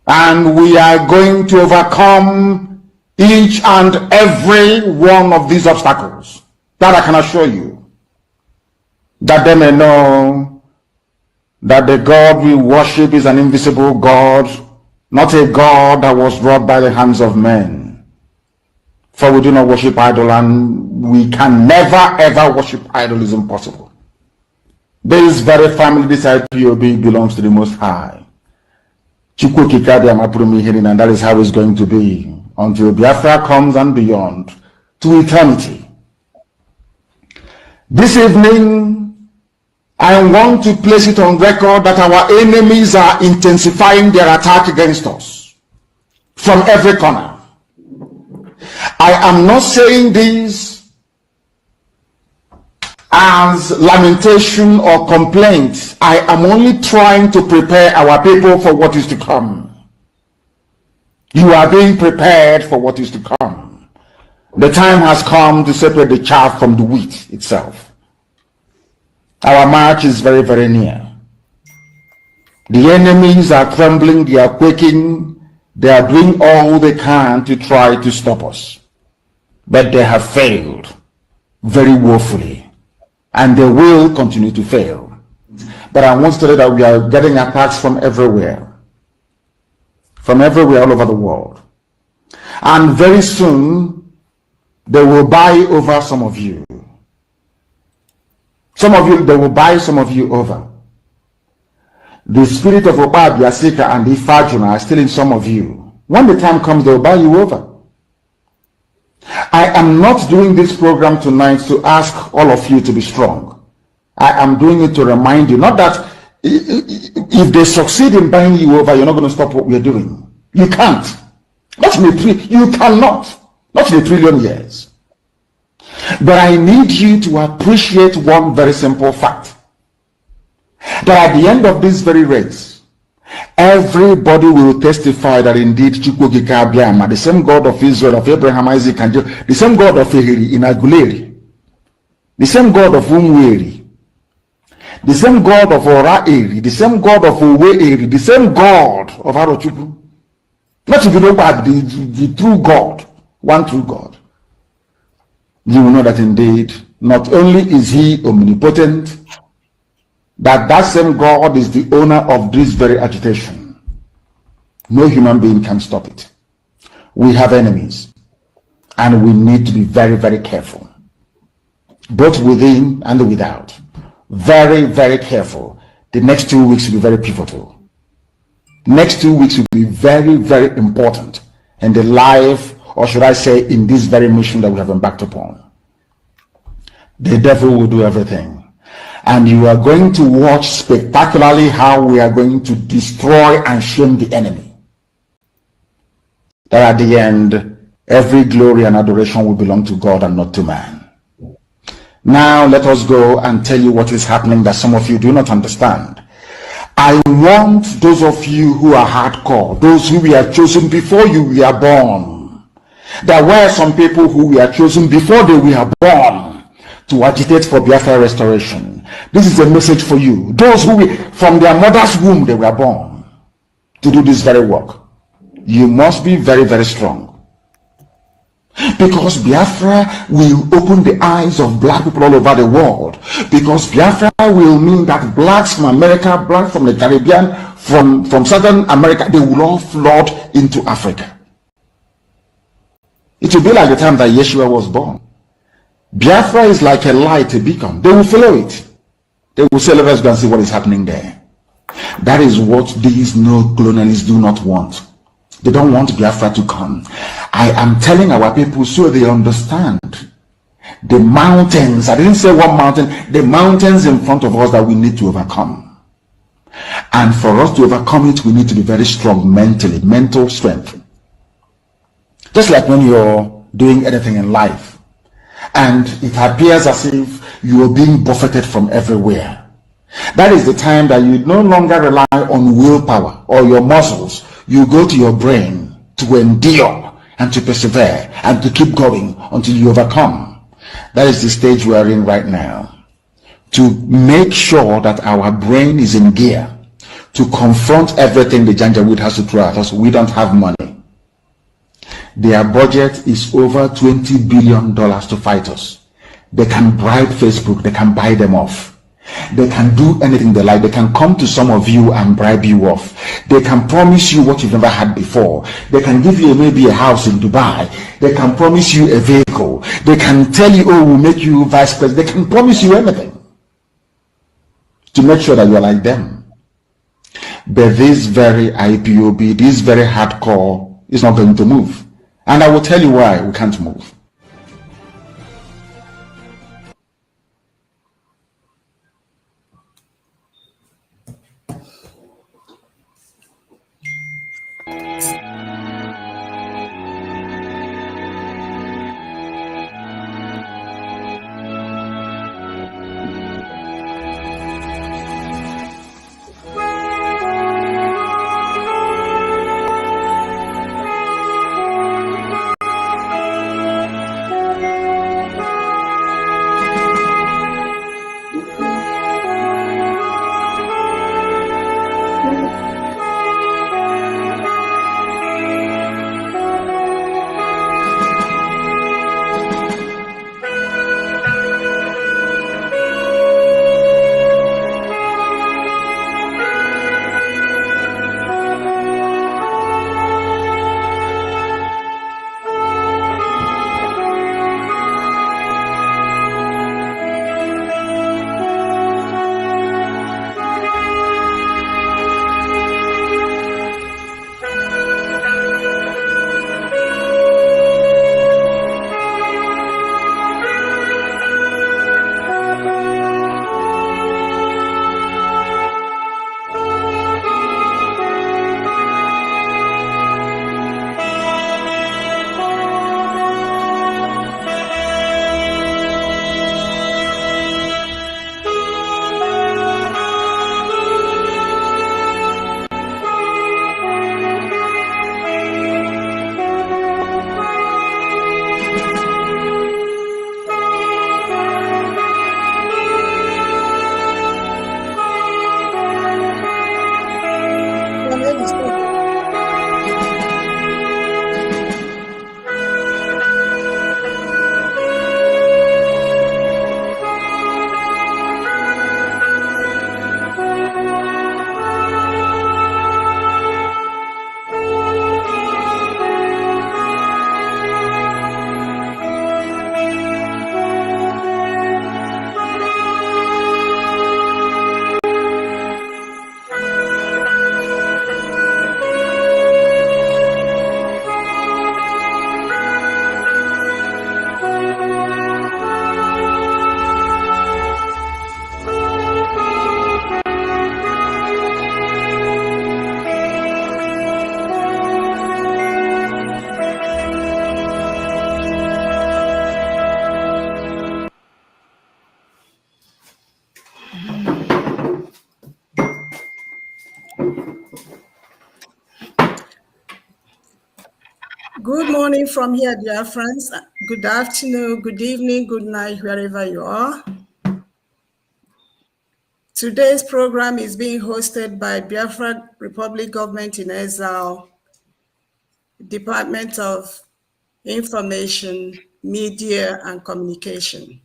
And we are going to overcome each and every one of these obstacles. That I can assure you. That they may know that the God we worship is an invisible God, not a God that was wrought by the hands of men. For we do not worship idol, and we can never ever worship idol. Is impossible. This very family, this IPOB, belongs to the Most High. And that is how it's going to be until Biafra comes and beyond to eternity. This evening, I want to place it on record that our enemies are intensifying their attack against us from every corner. I am not saying this as lamentation or complaint. I am only trying to prepare our people for what is to come. You are being prepared for what is to come. The time has come to separate the chaff from the wheat itself. Our march is very, very near. The enemies are trembling, they are quaking, they are doing all they can to try to stop us. But they have failed very woefully. And they will continue to fail. But I want to tell you that we are getting attacks from everywhere. From everywhere all over the world. And very soon, they will buy over some of you. Some of you, they will buy some of you over. The spirit of Biasika and Ifajuna are still in some of you. When the time comes, they will buy you over. I am not doing this program tonight to ask all of you to be strong. I am doing it to remind you, not that if they succeed in buying you over, you're not going to stop what we're doing. You can't. Not in you cannot. Not in a trillion years. But I need you to appreciate one very simple fact. That at the end of this very race, everybody will testify that indeed the same God of Israel, of Abraham, Isaac, and Jacob, the same God of Ehiri in Aguleri, the same God of Umweri, the same God of Ora-Eri, the same God of Uwe-Eri, the same God of Arochukwu, not if you know about the true God, one true God. You will know that indeed, not only is he omnipotent, that same God is the owner of this very agitation. No human being can stop it. We have enemies, and we need to be very, very careful, both within and without. Very, very careful. The next 2 weeks will be very pivotal. Next 2 weeks will be very, very important in the life, or should I say, in this very mission that we have embarked upon. The devil will do everything. And you are going to watch spectacularly how we are going to destroy and shame the enemy. That at the end, every glory and adoration will belong to God and not to man. Now let us go and tell you what is happening that some of you do not understand. I want those of you who are hardcore, those who were chosen before you were born. There were some people who were chosen before they were born to agitate for Biafra restoration. This is a message for you. Those who from their mother's womb they were born to do this very work. You must be very, very strong. Because Biafra will open the eyes of black people all over the world. Because Biafra will mean that blacks from America, blacks from the Caribbean, from Southern America, they will all flood into Africa. It will be like the time that Yeshua was born. Biafra is like a light, a beacon. They will follow it. They will say, let us go and see what is happening there. That is what these neo-colonialists do not want. They don't want Biafra to come. I am telling our people so they understand the mountains. I didn't say one mountain. The mountains in front of us that we need to overcome. And for us to overcome it, we need to be very strong mentally, mental strength. Just like when you're doing anything in life, and it appears as if you are being buffeted from everywhere. That is the time that you no longer rely on willpower or your muscles. You go to your brain to endure and to persevere and to keep going until you overcome. That is the stage we are in right now. To make sure that our brain is in gear, to confront everything the Janjaweed has to throw at us. We don't have money. Their budget is over $20 billion to fight us. They can bribe Facebook. They can buy them off. They can do anything they like. They can come to some of you and bribe you off. They can promise you what you've never had before. They can give you maybe a house in Dubai. They can promise you a vehicle. They can tell you, oh, we'll make you vice president. They can promise you anything to make sure that you're like them. But this very IPOB, this very hardcore is not going to move. And I will tell you why we can't move. Good morning from here, dear friends. Good afternoon, good evening, good night, wherever you are. Today's program is being hosted by Biafra Republic Government in Exile, Department of Information, Media, and Communication.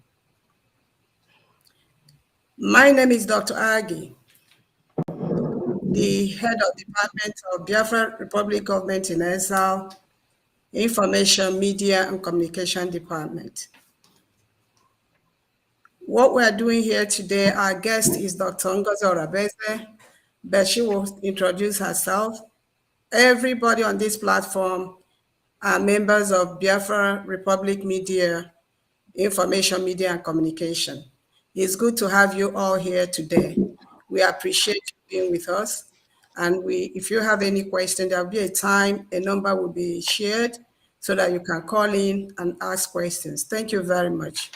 My name is Dr. Agi, the head of Department of Biafra Republic Government in Exile, Information, Media, and Communication Department. What we are doing here today, our guest is Dr. Ngozi Orabueze, but she will introduce herself. Everybody on this platform are members of Biafra Republic Media, Information, Media, and Communication. It's good to have you all here today. We appreciate you being with us. And if you have any questions, there'll be a number will be shared so that you can call in and ask questions. Thank you very much.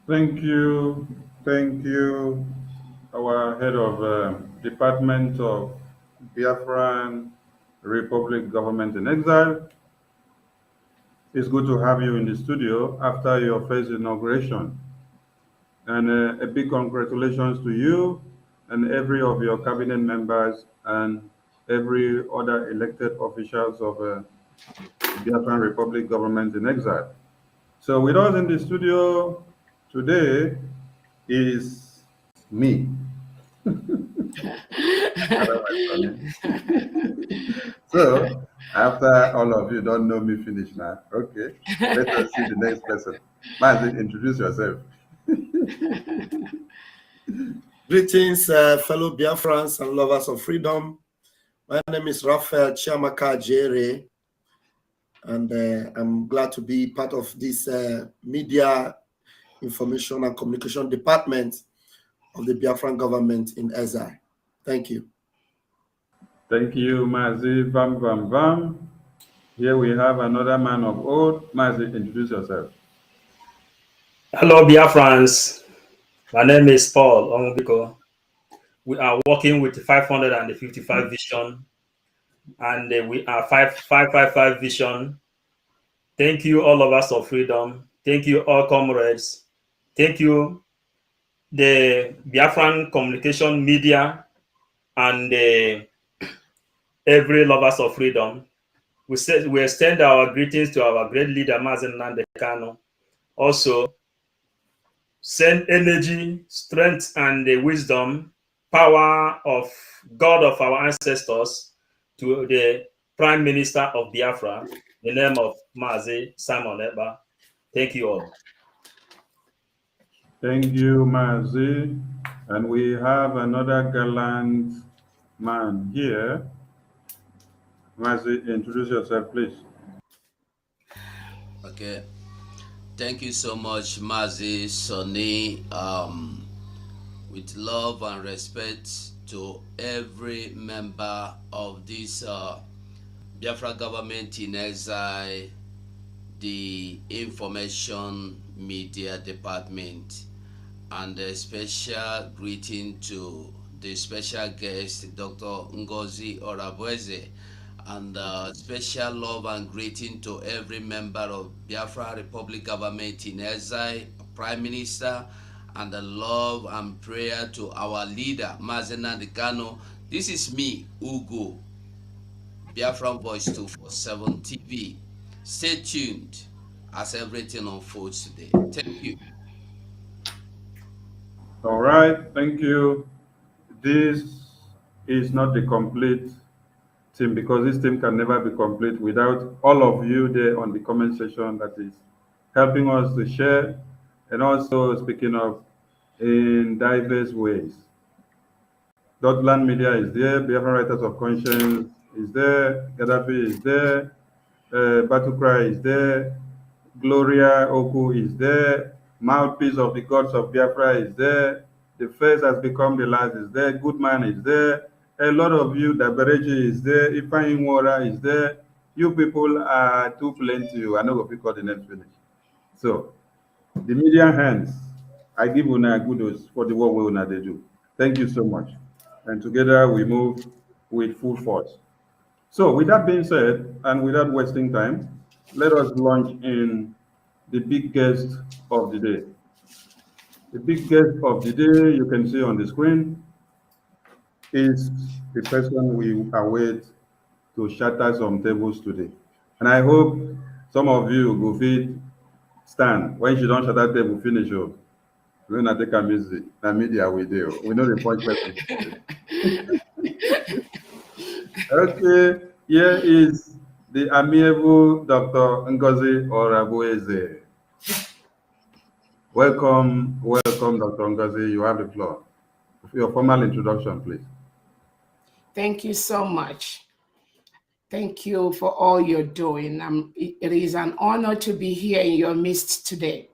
Thank you. Thank you, our head of Department of Biafran Republic Government in Exile. It's good to have you in the studio after your first inauguration. And a big congratulations to you and every of your cabinet members and every other elected officials of the Biafran Republic government in exile. So with us in the studio today is me. So after all of you don't know me finish now, okay, let us see the next person. Mazi, introduce yourself. Greetings, fellow Biafrans and lovers of freedom. My name is Raphael Chiamaka Jere, and I'm glad to be part of this media information and communication department of the Biafran government in exile. Thank you. Thank you, Mazi. Vam, vam, vam. Here we have another man of old. Mazi, introduce yourself. Hello, Biafrans. My name is Paul Onwubiko. We are working with 555 vision, and we are 555 vision. Thank you, all of us of freedom. Thank you, all comrades. Thank you, the Biafran communication media, and every lovers of freedom. We extend our greetings to our great leader, Nnamdi Kanu. Also, send energy, strength, and the wisdom, power of God of our ancestors to the Prime Minister of Biafra, in the name of Mazi Simon Eba. Thank you all. Thank you, Mazi. And we have another gallant man here. Mazi, introduce yourself, please. Okay. Thank you so much, Mazi Sonny. With love and respect to every member of this Biafra government in exile, the information media department, and a special greeting to the special guest, Dr. Ngozi Orabueze, and special love and greeting to every member of Biafra Republic government in exile, Prime Minister, and the love and prayer to our leader, Nnamdi Kanu. This is me, Ugo, Biafran Voice 247 TV. Stay tuned as everything unfolds today. Thank you. All right, thank you. This is not the complete team, because this team can never be complete without all of you there on the comment section that is helping us to share, and also speaking of in diverse ways. Dotland Media is there, Biafran Writers of Conscience is there, Gaddafi is there, Battle Cry is there, Gloria Oku is there, Mouthpiece of the Gods of Biafra is there, The First Has Become the Last is there, Goodman is there, a lot of you, Dabereji is there, Ifeanyi Nwora is there. You people are too plenty. I know what we call the next finish. So, the media hands, I give una kudos for the work we una they do. Thank you so much. And together we move with full force. So, with that being said, and without wasting time, let us launch in the big guest of the day. The big guest of the day, you can see on the screen, is the person we await to shatter some tables today. And I hope some of you go fit stand when she don't shatter table finish. We're not take a music, the media we do. We know the point person. Okay, here is the amiable Dr. Ngozi Orabueze. Welcome, Dr. Ngozi. You have the floor. For your formal introduction, please. Thank you so much. Thank you for all you're doing. It is an honor to be here in your midst today.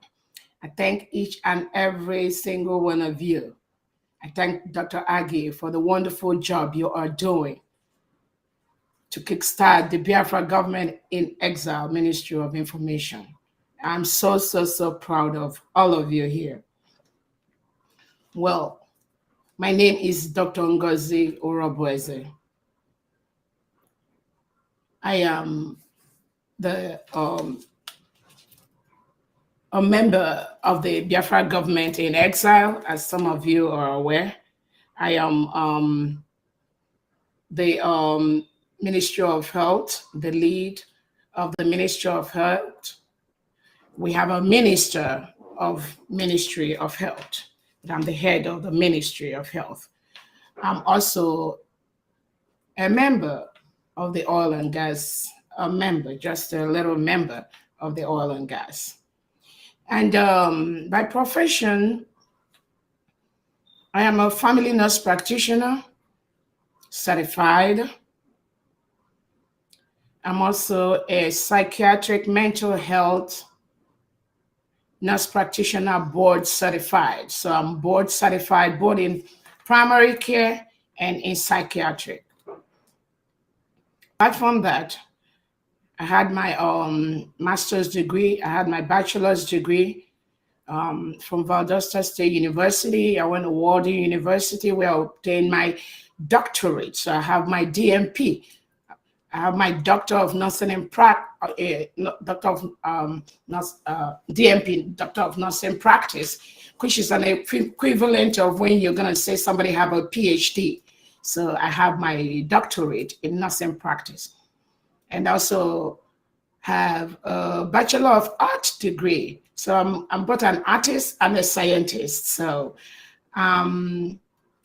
I thank each and every single one of you. I thank Dr. Agi for the wonderful job you are doing to kickstart the Biafra Government in Exile Ministry of Information. I'm so proud of all of you here. Well, my name is Dr. Ngozi Orabueze. I am a member of the Biafra government in exile, as some of you are aware. I am the Ministry of Health, the lead of the Ministry of Health. We have a Minister of Ministry of Health. I'm the head of the Ministry of Health. I'm also a member of the oil and gas, a member, just a little member of the oil and gas. And by profession, I am a family nurse practitioner, certified. I'm also a psychiatric mental health nurse practitioner board certified. So I'm board certified both in primary care and in psychiatric. Apart from that, I had my master's degree. I had my bachelor's degree from Valdosta State University. I went to Walden University where I obtained my doctorate. So I have my DMP. I have my Doctor of Nursing in DMP, Doctor of Nursing Practice, which is an equivalent of when you're going to say somebody have a PhD. So I have my doctorate in nursing practice, and also have a Bachelor of Arts degree. So I'm both an artist and a scientist. So I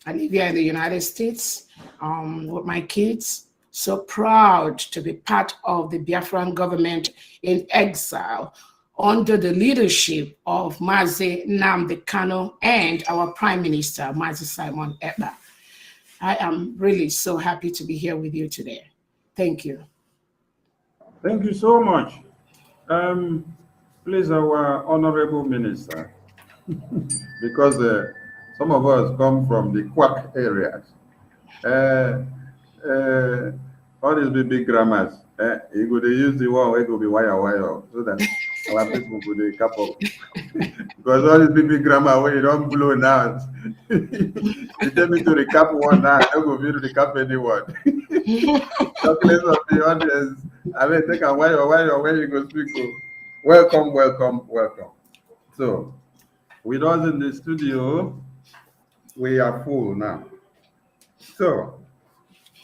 live here in the United States with my kids. So proud to be part of the Biafran government in exile under the leadership of Mazi Nnamdi Kanu and our Prime Minister, Mazi Simon Ekpa. I am really so happy to be here with you today. Thank you. Thank you so much. Please, our Honorable Minister, because some of us come from the quack areas. All these big grammars, you could use the one where it could be wire, so that our people could cap up. Because all these big grammar where you don't blow now, you tell me to recap one now, I don't go to recap anyone. Talkless of the audience, I mean, take a while, where you go speak. Welcome, welcome, welcome. So, with us in the studio, we are full now. So,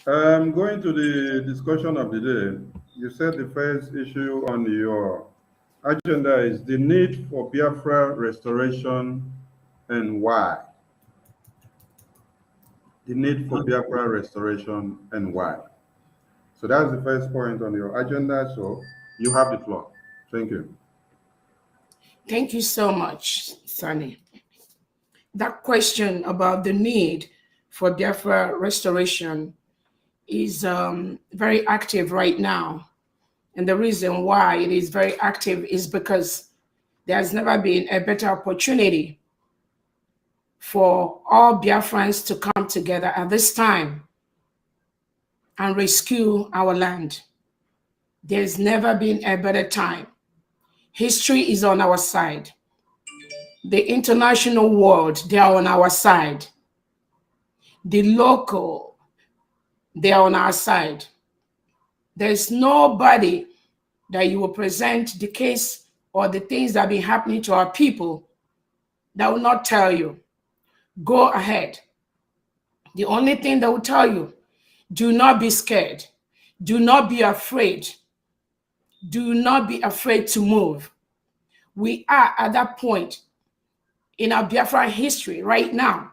going to the discussion of the day, you said the first issue on your agenda is the need for Biafra restoration and why. The need for Biafra restoration and why. So that's the first point on your agenda. So you have the floor. Thank you. Thank you so much, Sunny. That question about the need for Biafra restoration is very active right now. And the reason why it is very active is because there's never been a better opportunity for all Biafrans to come together at this time and rescue our land. There's never been a better time. History is on our side. The international world, they are on our side. The local, they are on our side. There's nobody that you will present the case or the things that have been happening to our people that will not tell you, go ahead. The only thing that will tell you, do not be scared. Do not be afraid. Do not be afraid to move. We are at that point in our Biafra history right now,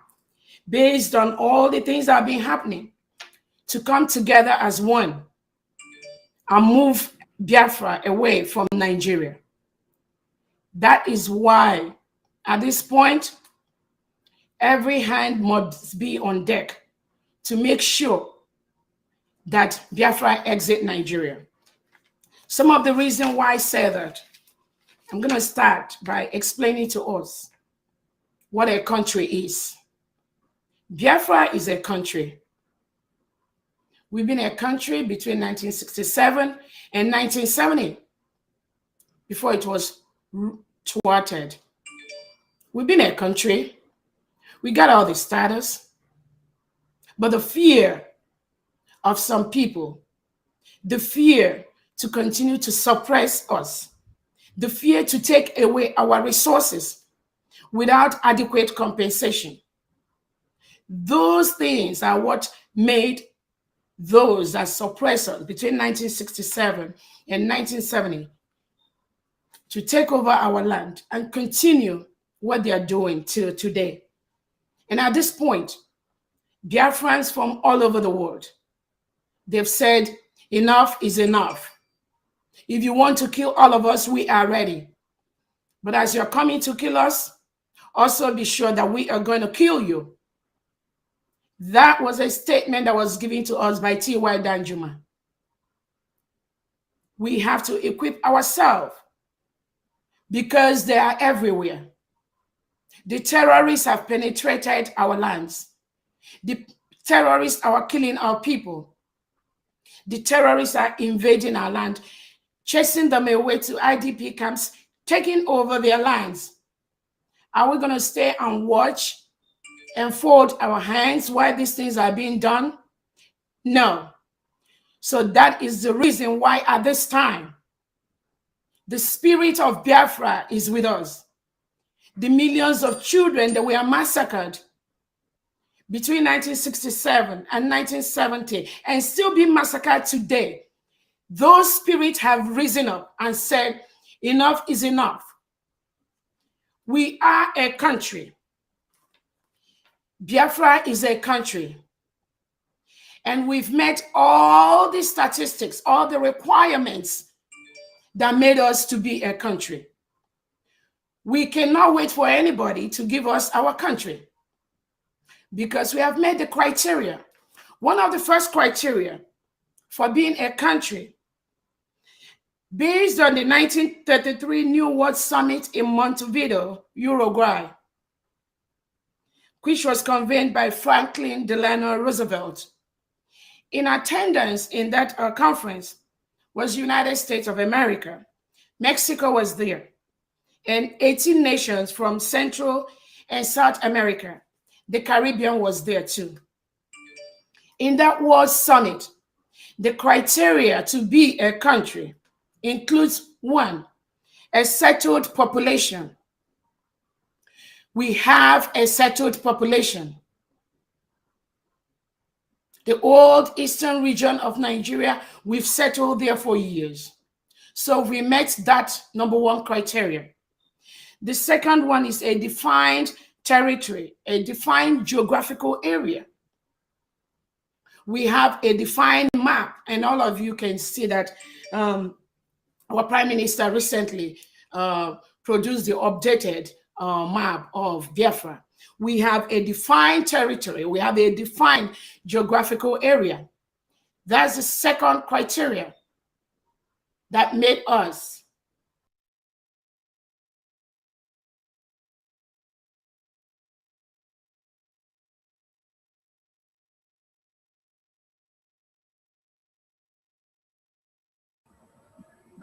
based on all the things that have been happening, to come together as one and move Biafra away from Nigeria. That is why, at this point, every hand must be on deck to make sure that Biafra exit Nigeria. Some of the reason why I say that, I'm going to start by explaining to us what a country is. Biafra is a country. We've been a country between 1967 and 1970, before it was thwarted. We've been a country. We got all the status, but the fear of some people, the fear to continue to suppress us, the fear to take away our resources without adequate compensation, Those things are what made those as suppressors between 1967 and 1970 to take over our land and continue what they are doing till today. And at this point, Biafrans from all over the world, they've said, enough is enough. If you want to kill all of us, we are ready. But as you're coming to kill us, also be sure that we are going to kill you. That was a statement that was given to us by T.Y. Danjuma. We have to equip ourselves because they are everywhere. The terrorists have penetrated our lands. The terrorists are killing our people. The terrorists are invading our land, chasing them away to IDP camps, taking over their lands. Are we going to stay and watch and fold our hands while these things are being done? No. So that is the reason why at this time, the spirit of Biafra is with us. The millions of children that were massacred between 1967 and 1970 and still being massacred today, those spirits have risen up and said, enough is enough. We are a country. Biafra is a country. And we've met all the statistics, all the requirements that made us to be a country. We cannot wait for anybody to give us our country because we have made the criteria. One of the first criteria for being a country, based on the 1933 New World Summit in Montevideo, Uruguay, which was convened by Franklin Delano Roosevelt. In attendance in that conference was United States of America. Mexico was there, and 18 nations from Central and South America. The Caribbean was there too. In that World Summit, the criteria to be a country includes 1, a settled population. We have a settled population. The old eastern region of Nigeria, we've settled there for years. So we met that number 1 criteria. The second one is a defined territory, a defined geographical area. We have a defined map, and all of you can see that our Prime Minister recently produced the updated map of Biafra. We have a defined territory. We have a defined geographical area. That's the second criteria that made us.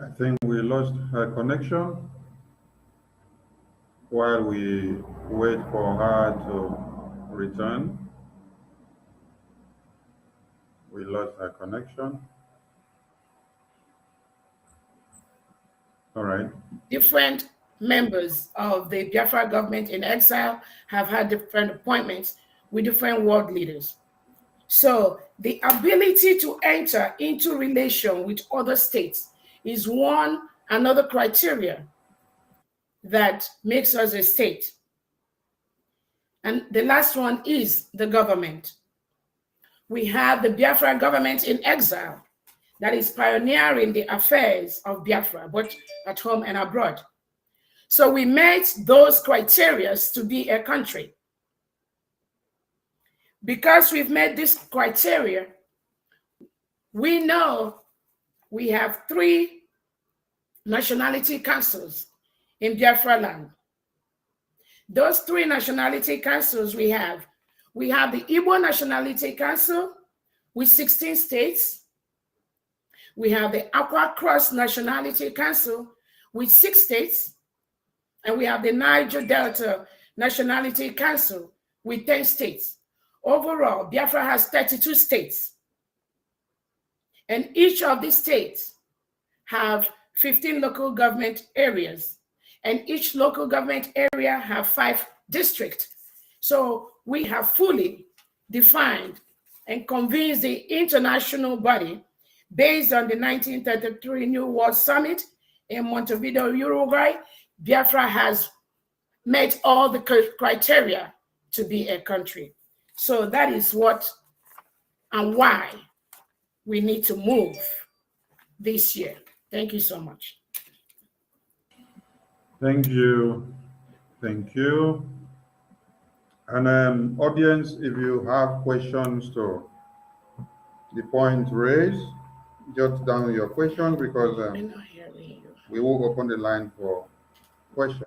I think we lost her connection. While we wait for her to return, we lost her connection. All right. Different members of the Biafra government in exile have had different appointments with different world leaders. So the ability to enter into relation with other states is another criteria that makes us a state. And the last one is the government. We have the Biafra government in exile that is pioneering the affairs of Biafra, both at home and abroad. So we met those criteria to be a country. Because we've met this criteria, we know we have 3 nationality councils in Biafra land. Those 3 nationality councils we have the Igbo Nationality Council with 16 states. We have the Aqua Cross Nationality Council with 6 states. And we have the Niger Delta Nationality Council with 10 states. Overall, Biafra has 32 states. And each of these states have 15 local government areas. And each local government area have 5 districts. So we have fully defined and convenes the international body based on the 1933 New World Summit in Montevideo, Uruguay. Biafra has met all the criteria to be a country. So that is what and why we need to move this year. Thank you so much. Thank you. Thank you. And audience, if you have questions to the point raised, jot down your questions because we will open the line for questions.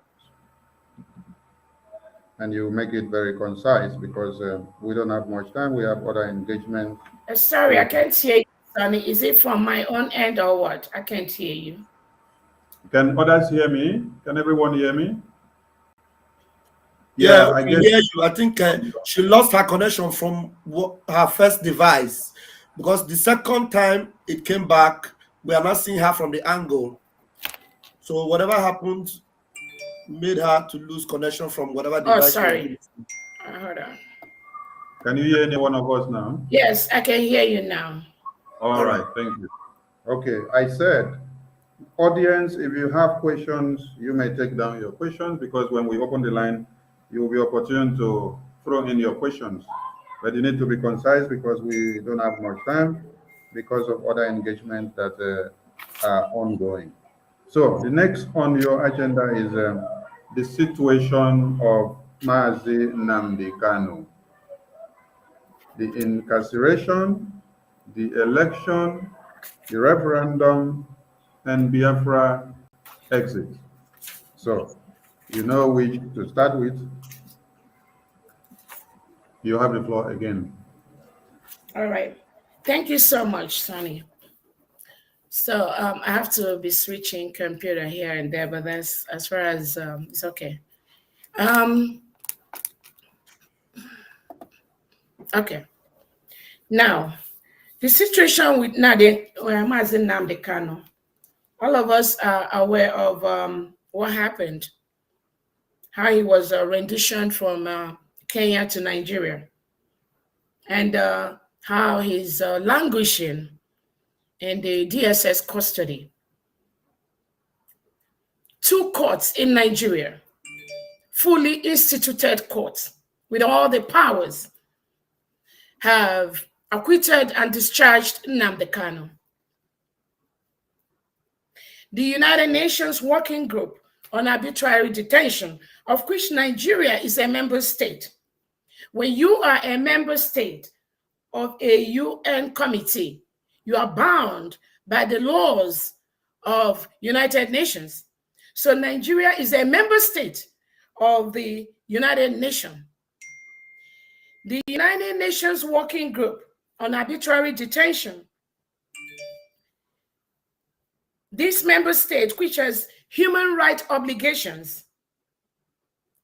And you make it very concise because we don't have much time. We have other engagements. Sorry, I can't hear you, Sonny. Is it from my own end or what? I can't hear you. Can others hear me? Can everyone hear me? Yeah, I can hear you. I think she lost her connection from her first device because the second time it came back, we are not seeing her from the angle. So whatever happened made her to lose connection from whatever device. Oh, sorry. Hold on. Can you hear any one of us now? Yes, I can hear you now. All right, thank you. Okay, I said, audience, if you have questions, you may take down your questions because when we open the line, you will be opportune to throw in your questions. But you need to be concise because we don't have much time because of other engagements that are ongoing. So the next on your agenda is the situation of Mazi Nnamdi Kanu, the incarceration, the election, the referendum, and Biafra exit. So you know which to start with. You have the floor again. All right. Thank you so much, Sonny. So I have to be switching computer here and there, but that's as far as it's okay. Okay. Now, the situation with Nnamdi Kanu, all of us are aware of what happened, how he was renditioned from Kenya to Nigeria, and how he's languishing in the DSS custody. 2 courts in Nigeria, fully instituted courts with all the powers, have acquitted and discharged Nnamdi Kanu. The United Nations Working Group on Arbitrary Detention, of which Nigeria is a member state. When you are a member state of a UN committee, you are bound by the laws of United Nations. So Nigeria is a member state of the United Nations. The United Nations Working Group on Arbitrary Detention, this member state, which has human rights obligations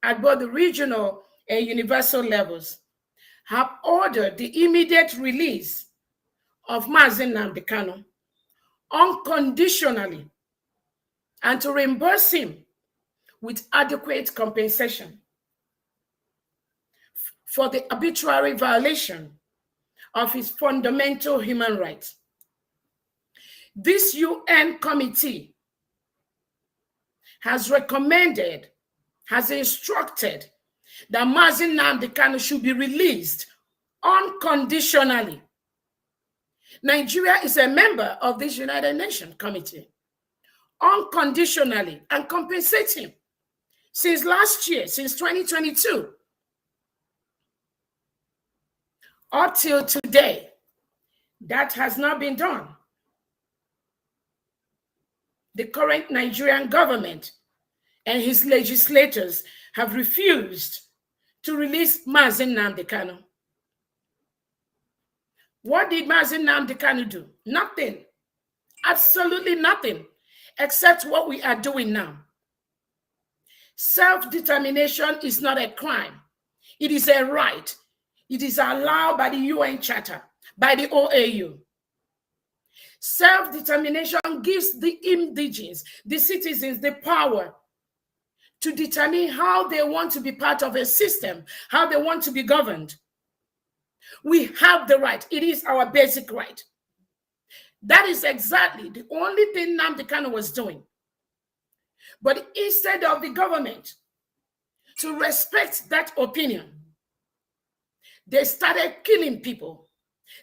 at both the regional and universal levels, have ordered the immediate release of Mazi Nnamdi Kanu unconditionally and to reimburse him with adequate compensation for the arbitrary violation of his fundamental human rights. This UN committee has recommended, has instructed that Mazi Nnamdi Kanu should be released unconditionally. Nigeria is a member of this United Nations committee. Unconditionally, and compensate him. Since last year, since 2022, up till today, that has not been done. The current Nigerian government and his legislators have refused to release Mazi Nnamdi Kanu. What did Mazi Nnamdi Kanu do? Nothing. Absolutely nothing, except what we are doing now. Self-determination is not a crime. It is a right. It is allowed by the UN Charter, by the OAU. Self-determination gives the indigenous, the citizens, the power to determine how they want to be part of a system, how they want to be governed. We have the right. It is our basic right. That is exactly the only thing Nnamdi Kanu was doing. But instead of the government to respect that opinion, they started killing people.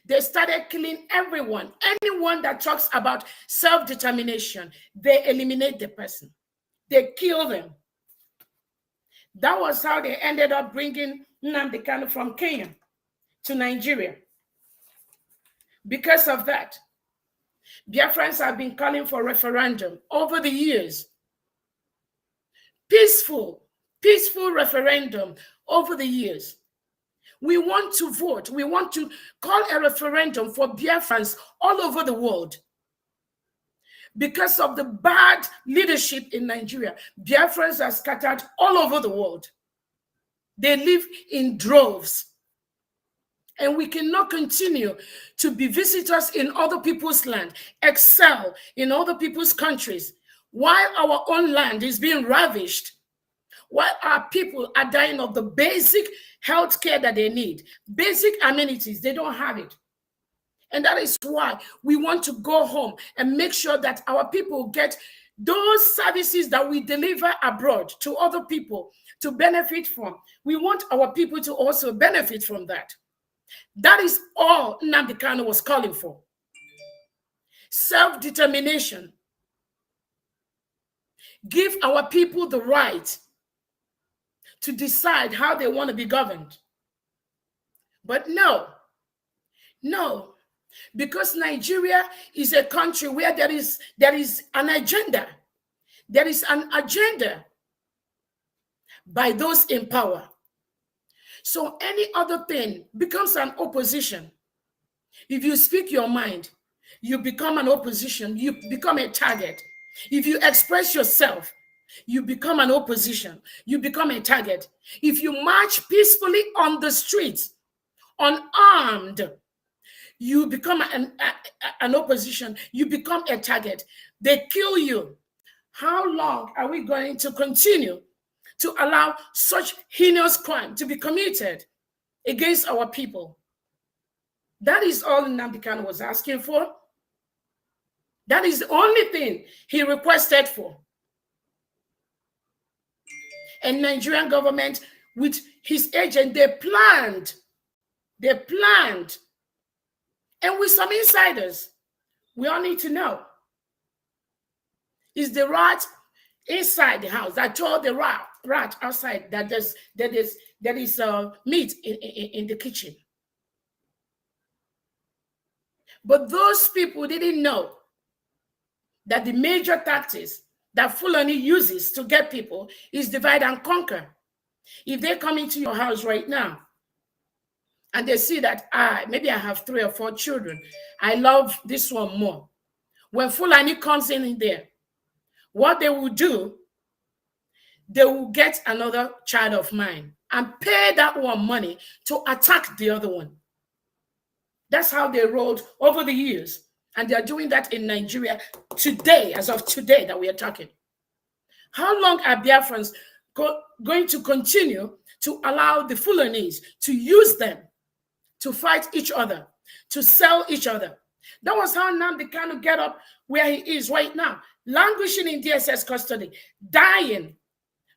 They started killing everyone. Anyone that talks about self-determination, they eliminate the person. They kill them. That was how they ended up bringing Nnamdi Kanu from Kenya to Nigeria. Because of that, Biafrans have been calling for referendum over the years. Peaceful referendum over the years. We want to vote. We want to call a referendum for Biafrans all over the world. Because of the bad leadership in Nigeria, Biafrans are scattered all over the world. They live in droves. And we cannot continue to be visitors in other people's land, excel in other people's countries, while our own land is being ravished, while our people are dying of the basic health care that they need, basic amenities, they don't have it. And that is why we want to go home and make sure that our people get those services that we deliver abroad to other people to benefit from. We want our people to also benefit from that. That is all Nnamdi Kanu was calling for. Self-determination. Give our people the right to decide how they want to be governed. But no, because Nigeria is a country where there is an agenda. There is an agenda by those in power. So any other thing becomes an opposition. If you speak your mind, you become an opposition. You become a target. If you express yourself, you become an opposition. You become a target. If you march peacefully on the streets, unarmed, you become an opposition. You become a target. They kill you. How long are we going to continue to allow such heinous crime to be committed against our people? That is all Nnamdi Kanu was asking for. That is the only thing he requested for. And Nigerian government, with his agent, they planned. And with some insiders, we all need to know. Is the rat inside the house that told the rat outside that there is meat in the kitchen? But those people didn't know that the major tactics that Fulani uses to get people is divide and conquer. If they come into your house right now and they see that maybe I have 3 or 4 children, I love this one more. When Fulani comes in there, what they will do, they will get another child of mine and pay that one money to attack the other one. That's how they rolled over the years. And they're doing that in Nigeria today, as of today that we are talking. How long are Biafrans going to continue to allow the Fulanis to use them to fight each other, to sell each other? That was how Nnamdi Kanu get up where he is right now, languishing in DSS custody, dying.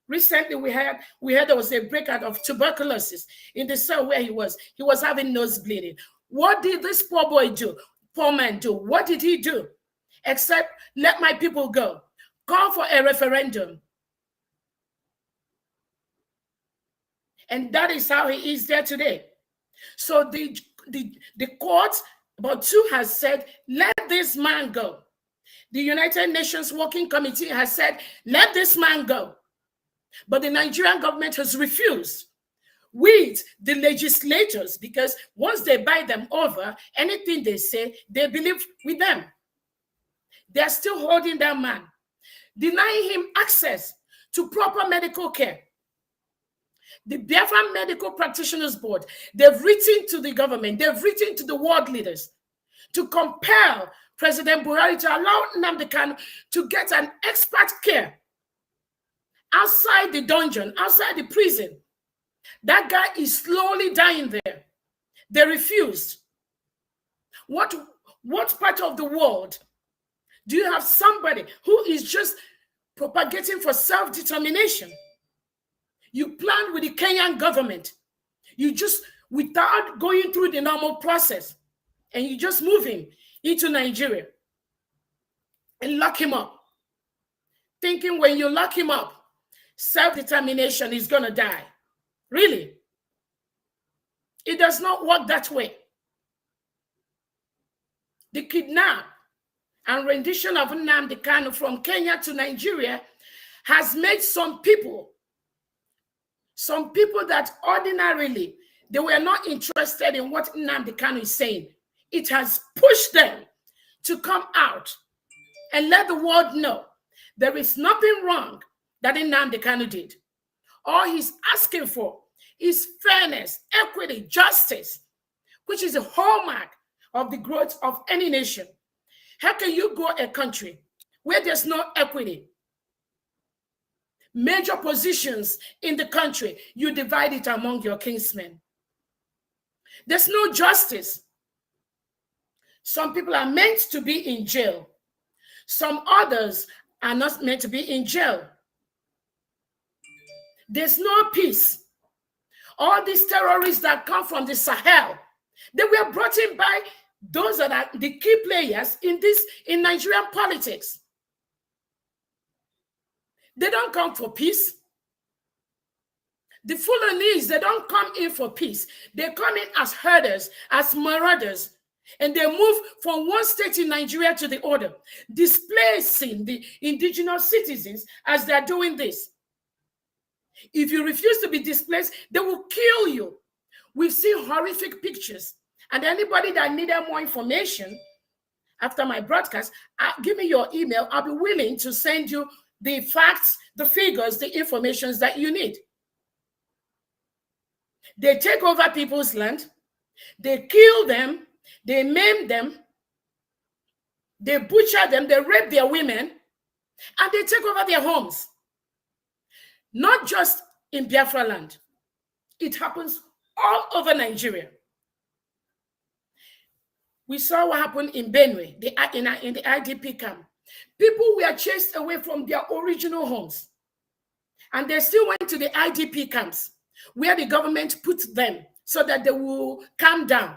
Recently, we heard there was a breakout of tuberculosis in the cell where he was. He was having nose bleeding. What did this poor boy do? Poor man do? What did he do? Except let my people go. Call for a referendum. And that is how he is there today. So the court, about 2 has said, let this man go. The United Nations Working Committee has said, let this man go. But the Nigerian government has refused with the legislators, because once they buy them over, anything they say, they believe with them. They're still holding that man, denying him access to proper medical care. The Biafra Medical Practitioners Board, they've written to the government, they've written to the world leaders to compel President Buhari to allow Nnamdi Kanu to get an expert care outside the dungeon, outside the prison. That guy is slowly dying there. They refused. What part of the world do you have somebody who is just propagating for self-determination? You plan with the Kenyan government. You just, without going through the normal process, and you just move him into Nigeria and lock him up, thinking when you lock him up, self-determination is going to die. Really? It does not work that way. The kidnap and rendition of Nnamdi Kanu from Kenya to Nigeria has made some people that ordinarily they were not interested in what Nnamdi Kanu is saying. It has pushed them to come out and let the world know there is nothing wrong that Nnamdi Kanu did. All he's asking for is fairness, equity, justice, which is a hallmark of the growth of any nation. How can you go a country where there's no equity? Major positions in the country, you divide it among your kinsmen. There's no justice. Some people are meant to be in jail. Some others are not meant to be in jail. There's no peace. All these terrorists that come from the Sahel, they were brought in by those that are the key players in Nigerian politics. They don't come for peace. The Fulani, they don't come in for peace. They come in as herders, as marauders, and they move from one state in Nigeria to the other, displacing the indigenous citizens as they're doing this. If you refuse to be displaced, they will kill you. We've seen horrific pictures. And anybody that needed more information after my broadcast, give me your email. I'll be willing to send you the facts, the figures, the information that you need. They take over people's land. They kill them. They maim them. They butcher them. They rape their women. And they take over their homes. Not just in Biafra land. It happens all over Nigeria. We saw what happened in Benue, in the IDP camp. People were chased away from their original homes. And they still went to the IDP camps where the government put them so that they will calm down.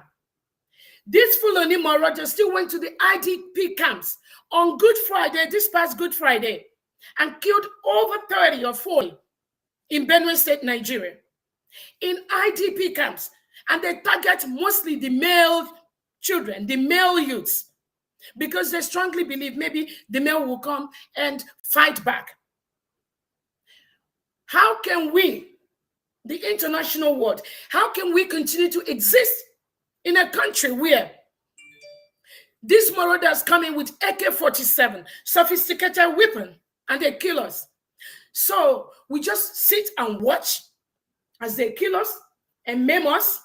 These Fulani marauders still went to the IDP camps on Good Friday, this past Good Friday, and killed over 30 or 40 in Benue State, Nigeria, in IDP camps. And they target mostly the male children, the male youths, because they strongly believe maybe the male will come and fight back. How can we, the international world, how can we continue to exist in a country where these marauders come in with AK-47, sophisticated weapon, and they kill us? So we just sit and watch as they kill us and maim us.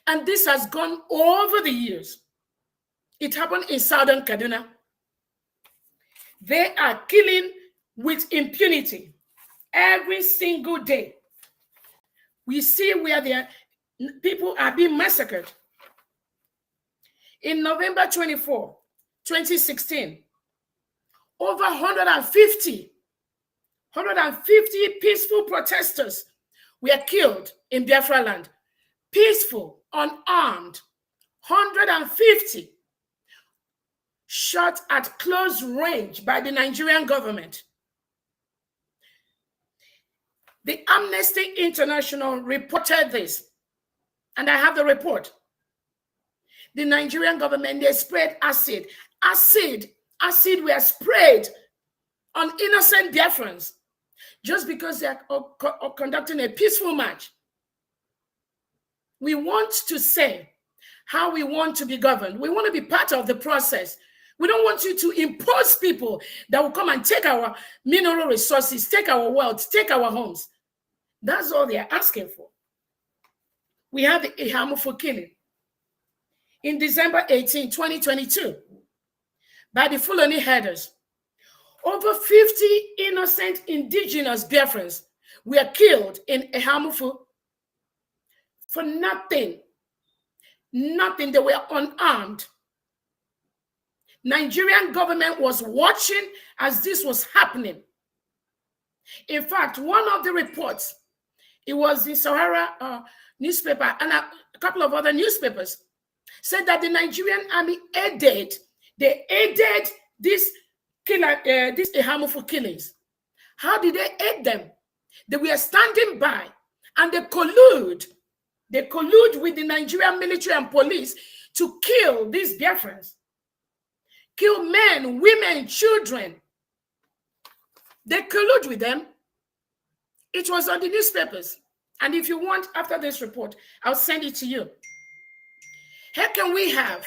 And this has gone over the years. It happened in southern Kaduna. They are killing with impunity every single day. We see where their people are being massacred. In November 24, 2016, over 150 peaceful protesters were killed in Biafra land. Peaceful, unarmed, 150 shot at close range by the Nigerian government. The Amnesty International reported this, and I have the report. The Nigerian government, they sprayed acid. Acid were sprayed on innocent Biafrans just because they are conducting a peaceful march. We want to say how we want to be governed. We want to be part of the process. We don't want you to impose people that will come and take our mineral resources, take our wealth, take our homes. That's all they are asking for. We have the Ihamufo killing in December 18, 2022 by the Fulani herders. Over 50 innocent indigenous Biafrans were killed in Ihamufo for nothing Nothing. They were unarmed. Nigerian government was watching as this was happening. In fact, one of the reports, it was the Sahara newspaper and a couple of other newspapers, said that the Nigerian army aided this killer, these harmful killings. How did they aid them? They were standing by and they collude. They collude with the Nigerian military and police to kill these Biafrans. Kill men, women, children. They collude with them. It was on the newspapers. And if you want, after this report, I'll send it to you. How can we have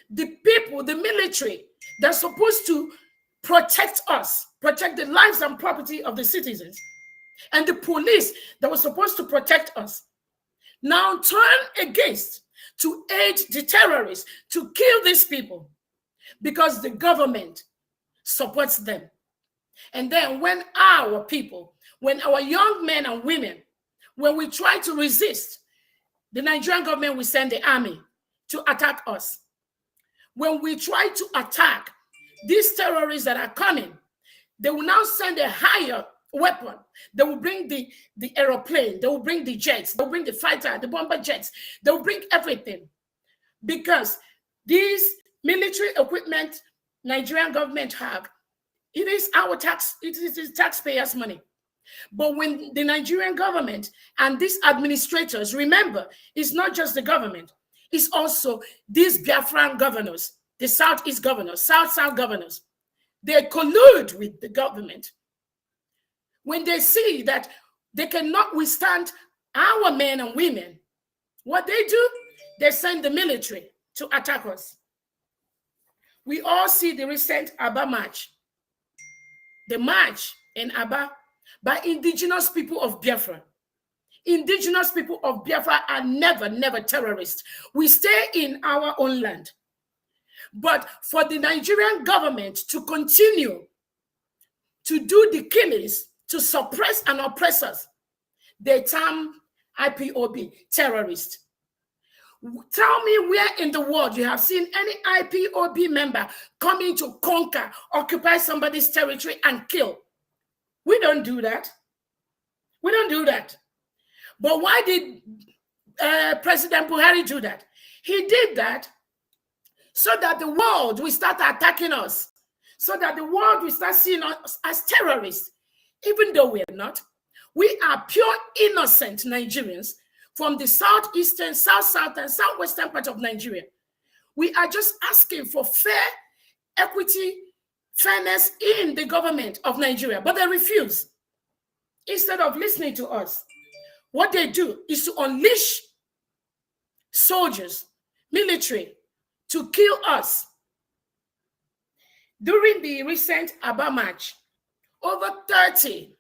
the people, the military, that's supposed to protect us, protect the lives and property of the citizens, and the police that was supposed to protect us, now turn against to aid the terrorists to kill these people because the government supports them? And then when our people, when our young men and women, when we try to resist, the Nigerian government will send the army to attack us. When we try to attack these terrorists that are coming, they will now send a higher weapon. They will bring the aeroplane, they will bring the jets, they will bring the fighter, the bomber jets, they will bring everything. Because these military equipment Nigerian government have, it is our tax, it is taxpayers' money. But when the Nigerian government and these administrators, remember, it's not just the government, it's also these Biafran governors, the Southeast governors, South governors. They collude with the government. When they see that they cannot withstand our men and women, what they do, they send the military to attack us. We all see the recent Aba march. The march in Aba by indigenous people of Biafra. Indigenous people of Biafra are never terrorists. We stay in our own land. But for the Nigerian government to continue to do the killings, to suppress and oppress us, they term IPOB terrorist. Tell me where in the world you have seen any IPOB member coming to conquer, occupy somebody's territory and kill. We don't do that. We don't do that. But why did President Buhari do that? He did that so that the world will start attacking us, so that the world will start seeing us as terrorists, even though we are not. We are pure innocent Nigerians from the southeastern, south, and southwestern part of Nigeria. We are just asking for fair, equity, fairness in the government of Nigeria, but they refuse. Instead of listening to us, what they do is to unleash soldiers, military, to kill us. During the recent Aba march, over 30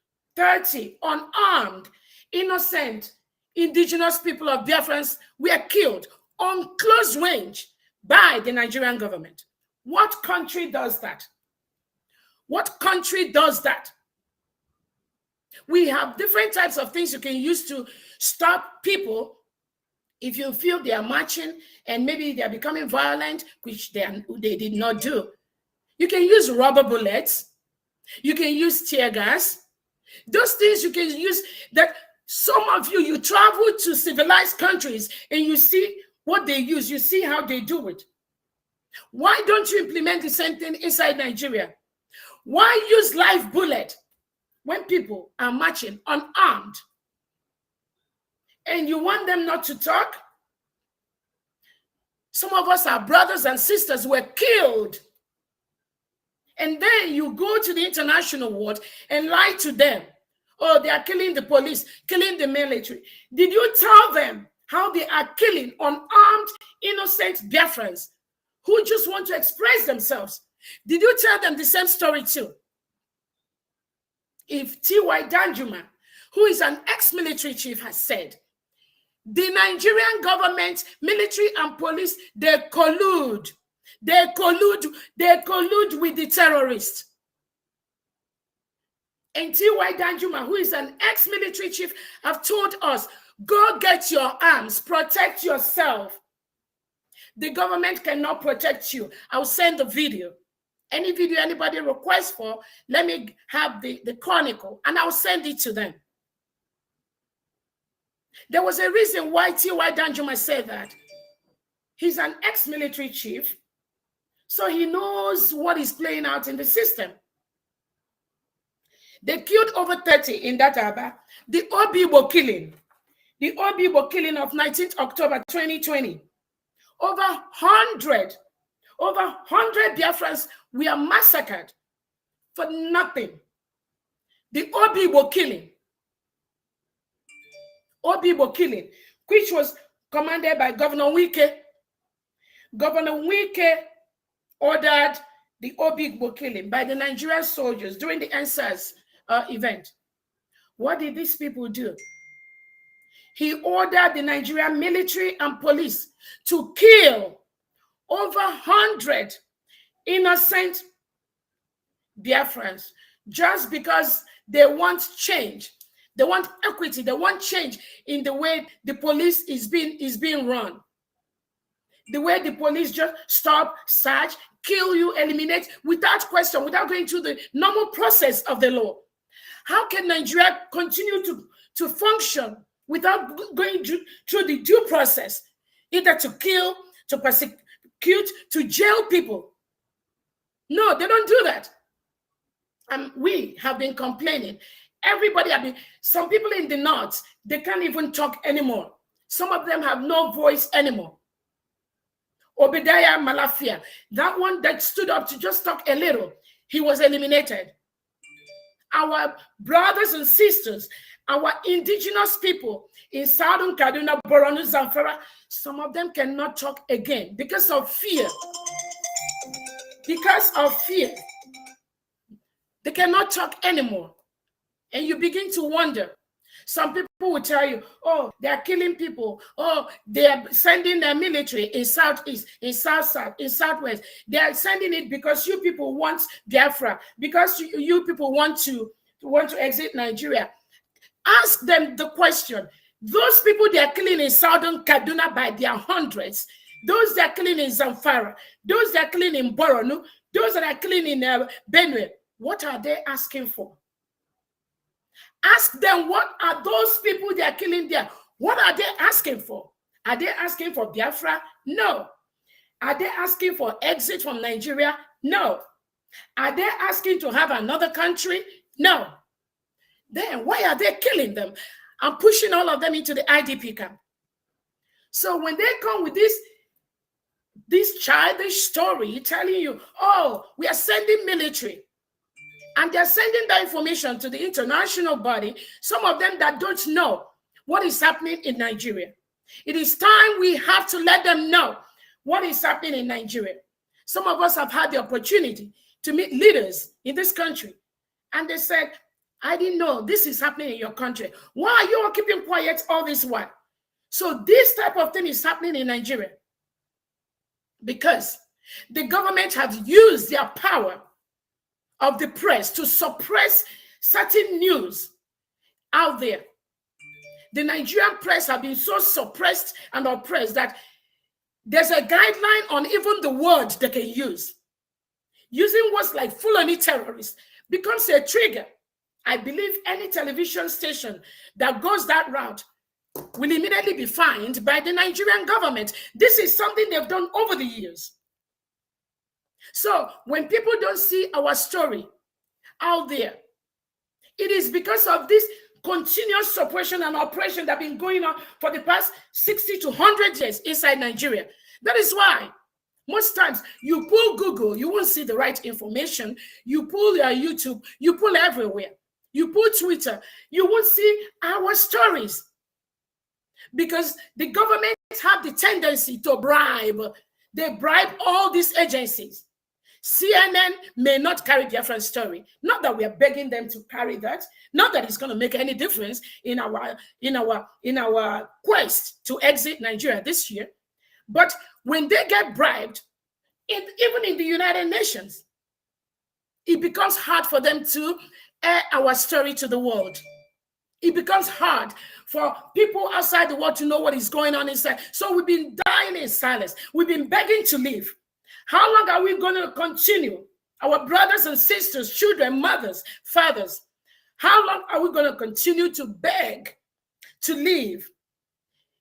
unarmed, innocent, indigenous people of Biafrans were killed on close range by the Nigerian government. What country does that? What country does that? We have different types of things you can use to stop people if you feel they are marching and maybe they are becoming violent, which they did not do. You can use rubber bullets. You can use tear gas. Those things you can use. That some of you travel to civilized countries and you see what they use. You see how they do it. Why don't you implement the same thing inside Nigeria? Why use live bullet when people are marching unarmed? And you want them not to talk? Some of us, our brothers and sisters, were killed. And then you go to the international world and lie to them. Oh, they are killing the police, killing the military. Did you tell them how they are killing unarmed, innocent Biafrans who just want to express themselves? Did you tell them the same story too? If T.Y. Danjuma, who is an ex-military chief, has said, the Nigerian government, military and police, they collude with the terrorists. And T.Y. Danjuma, who is an ex-military chief, have told us, Go get your arms, protect yourself. The government cannot protect you. I'll send the video. Any video anybody requests for, let me have the chronicle and I'll send it to them. There was a reason why T.Y. Danjuma said that. He's an ex-military chief, so he knows what is playing out in the system. They killed over 30 in that Aba. The Obibo killing of 19th October 2020. Over 100 Biafrans were massacred for nothing. The Obibo killing, which was commanded by Governor Wike. Governor Wike ordered the Obibo killing by the Nigerian soldiers during the NCWS event. What did these people do? He ordered the Nigerian military and police to kill over 100 innocent Biafrans just because they want change. They want equity. They want change in the way the police is being run. The way the police just stop, search, kill you, eliminate without question, without going through the normal process of the law. How can Nigeria continue to function without going through the due process, either to kill, to persecute, to jail people? No, they don't do that. And we have been complaining. Everybody have been, some people in the north, they can't even talk anymore. Some of them have no voice anymore. Obadiah Malafia, that one that stood up to just talk a little, he was eliminated. Our brothers and sisters, our indigenous people in Southern Kaduna, Borno, Zamfara, some of them cannot talk again because of fear. Because of fear. They cannot talk anymore. And you begin to wonder. Some people will tell you, oh, they are killing people. Oh, they are sending their military in Southeast, in South-South, in Southwest. They are sending it because you people want Biafra, because you people want to exit Nigeria. Ask them the question. Those people they are killing in Southern Kaduna by their hundreds, those that are killing in Zamfara, those that are killing in Borno, those that are killing in Benue, what are they asking for? Ask them, what are those people they are killing there? What are they asking for? Are they asking for Biafra? No. Are they asking for exit from Nigeria? No. Are they asking to have another country? No. Then why are they killing them and pushing all of them into the IDP camp? So when they come with this childish story telling you, oh, we are sending military, and they're sending that information to the international body, some of them that don't know what is happening in Nigeria. It is time we have to let them know what is happening in Nigeria. Some of us have had the opportunity to meet leaders in this country, and they said, I didn't know this is happening in your country. Why are you all keeping quiet all this while? So this type of thing is happening in Nigeria because the government have used their power of the press to suppress certain news out there. The Nigerian press have been so suppressed and oppressed that there's a guideline on even the words they can use. Using words like Fulani terrorists becomes a trigger. I believe any television station that goes that route will immediately be fined by the Nigerian government. This is something they've done over the years. So when people don't see our story out there, it is because of this continuous suppression and oppression that have been going on for the past 60 to 100 years inside Nigeria. That is why most times you pull Google, you won't see the right information. You pull your YouTube, you pull everywhere. You pull Twitter, you won't see our stories. Because the government have the tendency to bribe. They bribe all these agencies. CNN may not carry Biafran story. Not that we are begging them to carry that. Not that it's going to make any difference in our quest to exit Nigeria this year. But when they get bribed, even in the United Nations, it becomes hard for them to air our story to the world. It becomes hard for people outside the world to know what is going on inside. So we've been dying in silence. We've been begging to leave. How long are we going to continue? Our brothers and sisters, children, mothers, fathers, how long are we going to continue to beg to leave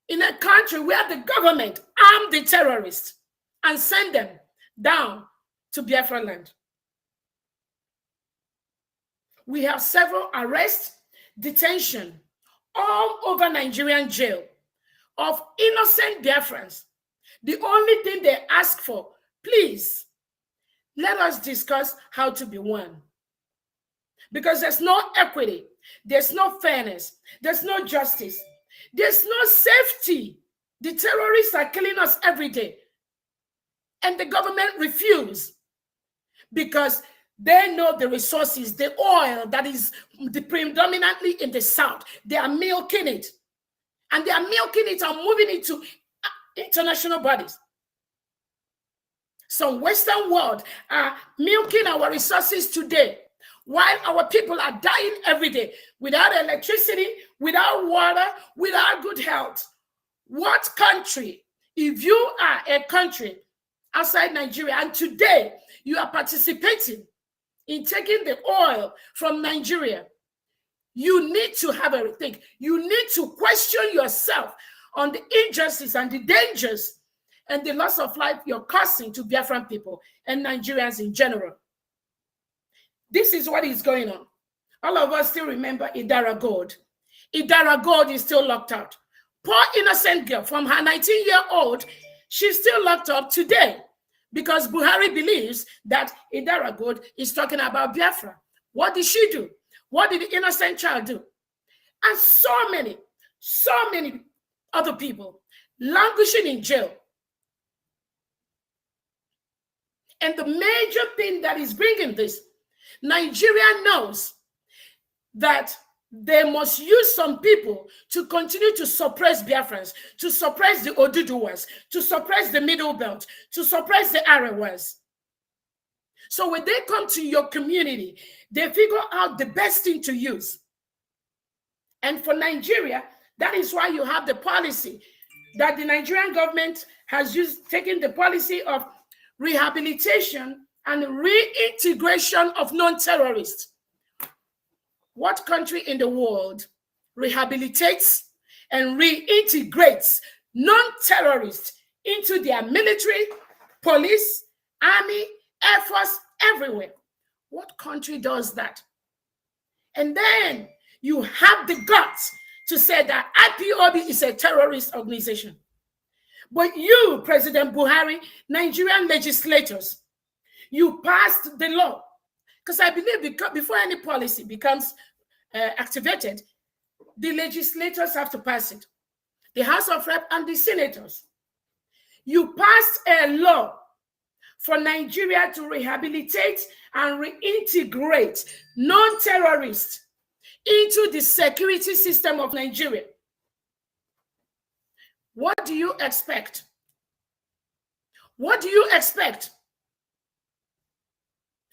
in a country where the government armed the terrorists and sent them down to Biafra land? We have several arrests, detention all over Nigerian jail of innocent Biafrans. The only thing they ask for, please, let us discuss how to be one. Because there's no equity, there's no fairness, there's no justice, there's no safety. The terrorists are killing us every day. And the government refuses because they know the resources, the oil that is predominantly in the south. They are milking it. And they are milking it and moving it to international bodies. Some Western world are milking our resources today, while our people are dying every day without electricity, without water, without good health. What country, if you are a country outside Nigeria and today you are participating in taking the oil from Nigeria, you need to have a rethink. You need to question yourself on the injustice and the dangers and the loss of life you're causing to Biafran people and Nigerians in general. This is what is going on. All of us still remember Idara Gold. Idara Gold is still locked out. Poor innocent girl from her 19-year-old, she's still locked up today because Buhari believes that Idara Gold is talking about Biafra. What did she do? What did the innocent child do? And so many other people languishing in jail. And the major thing that is bringing this, Nigeria knows that they must use some people to continue to suppress Biafrans, to suppress the Oduduwas, to suppress the Middle Belt, to suppress the Arewas. So when they come to your community, they figure out the best thing to use. And for Nigeria, that is why you have the policy that the Nigerian government has used, taking the policy of rehabilitation and reintegration of non-terrorists. What country in the world rehabilitates and reintegrates non-terrorists into their military, police, army, air force, everywhere? What country does that? And then you have the guts to say that IPOB is a terrorist organization. But you, President Buhari, Nigerian legislators, you passed the law. Because I believe before any policy becomes activated, the legislators have to pass it. The House of Rep and the senators. You passed a law for Nigeria to rehabilitate and reintegrate non-terrorists into the security system of Nigeria. What do you expect? What do you expect?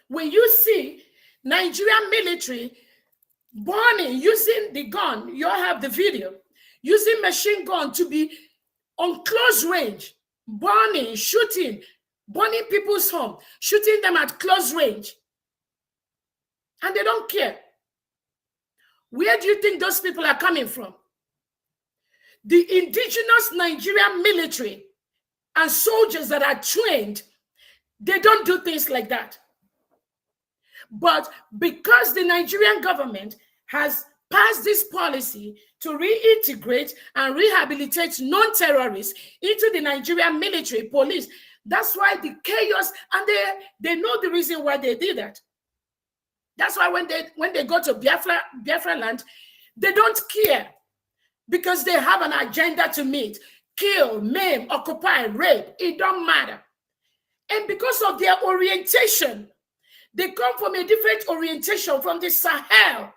When you see Nigerian military burning, using the gun, you all have the video, using machine gun to be on close range, burning, shooting, burning people's home, shooting them at close range. And they don't care. Where do you think those people are coming from? The indigenous Nigerian military and soldiers that are trained, they don't do things like that. But because the Nigerian government has passed this policy to reintegrate and rehabilitate non-terrorists into the Nigerian military, police, that's why the chaos, and they know the reason why they did that. That's why when they go to Biafra land, they don't care because they have an agenda to meet. Kill, maim, occupy, rape, it don't matter. And because of their orientation, they come from a different orientation from the Sahel,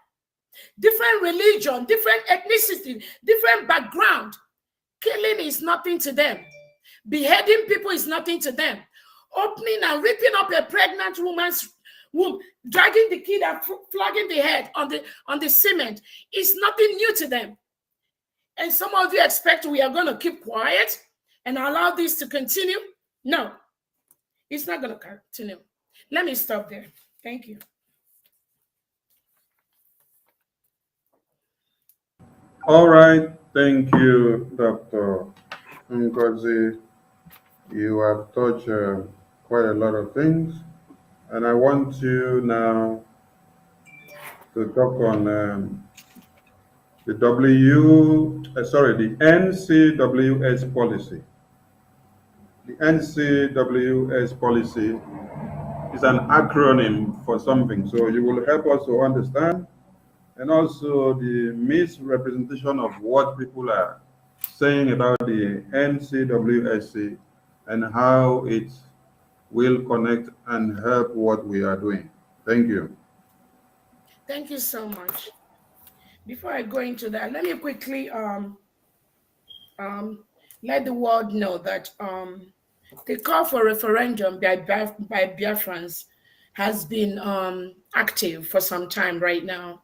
different religion, different ethnicity, different background. Killing is nothing to them. Beheading people is nothing to them. Opening and ripping up a pregnant woman's womb, dragging the kid and flogging the head on the cement is nothing new to them. And some of you expect we are going to keep quiet and allow this to continue. No, it's not going to continue. Let me stop there. Thank you. All right. Thank you, Dr. Ngozi. You have touched quite a lot of things. And I want you now to talk on the NCWS policy. The NCWS policy is an acronym for something, so you will help us to understand, and also the misrepresentation of what people are saying about the NCWSC and how it will connect and help what we are doing. Thank you. Thank you so much. Before I go into that, let me quickly let the world know that the call for referendum by Biafrans has been active for some time right now.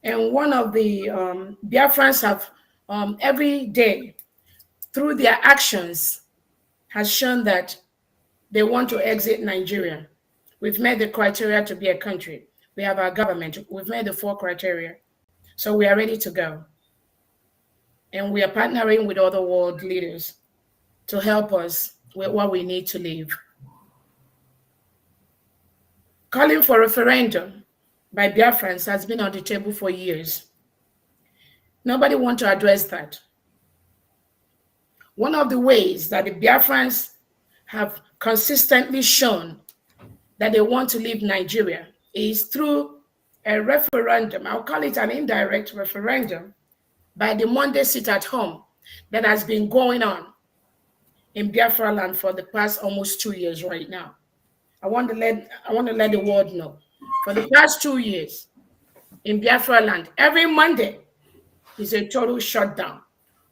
And one of the Biafrans have every day, through their actions, has shown that they want to exit Nigeria. We've met the criteria to be a country. We have our government. We've met the 4 criteria. So we are ready to go. And we are partnering with other world leaders to help us with what we need to live. Calling for referendum by Biafrans has been on the table for years. Nobody wants to address that. One of the ways that the Biafrans have consistently shown that they want to leave Nigeria is through a referendum. I'll call it an indirect referendum by the Monday sit at home that has been going on in Biafra land for the past almost 2 years right now. I want to let the world know. For the past 2 years in Biafra land, every Monday is a total shutdown.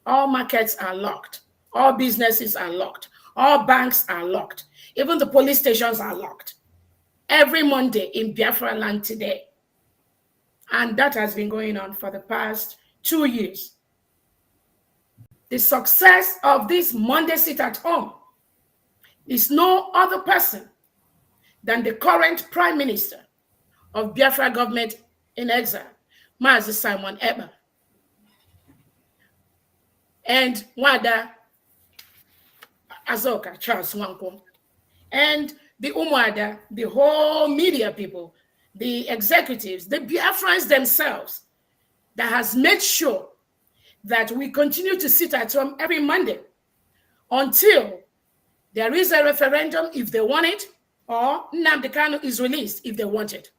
All markets are locked. All businesses are locked. All banks are locked. Even the police stations are locked. Every Monday in Biafra land today. And that has been going on for the past 2 years. The success of this Monday sit at home is no other person than the current Prime Minister of Biafra government in exile, Mazi Simon Ekpa, and Wada Azoka Charles Nwankwo, and the Umuada, the whole media people, the executives, the Biafrans themselves, that has made sure that we continue to sit at home every Monday until there is a referendum if they want it, or Nnamdi Kanu is released if they want it.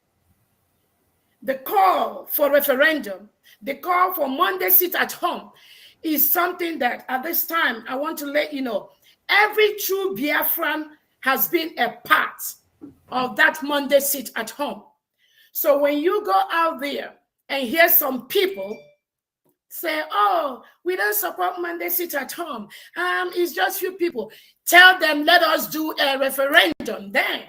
The call for referendum, the call for Monday sit at home is something that at this time, I want to let you know, every true Biafran has been a part of that Monday sit at home. So when you go out there and hear some people say, oh, we don't support Monday sit at home, it's just few people, tell them, let us do a referendum then.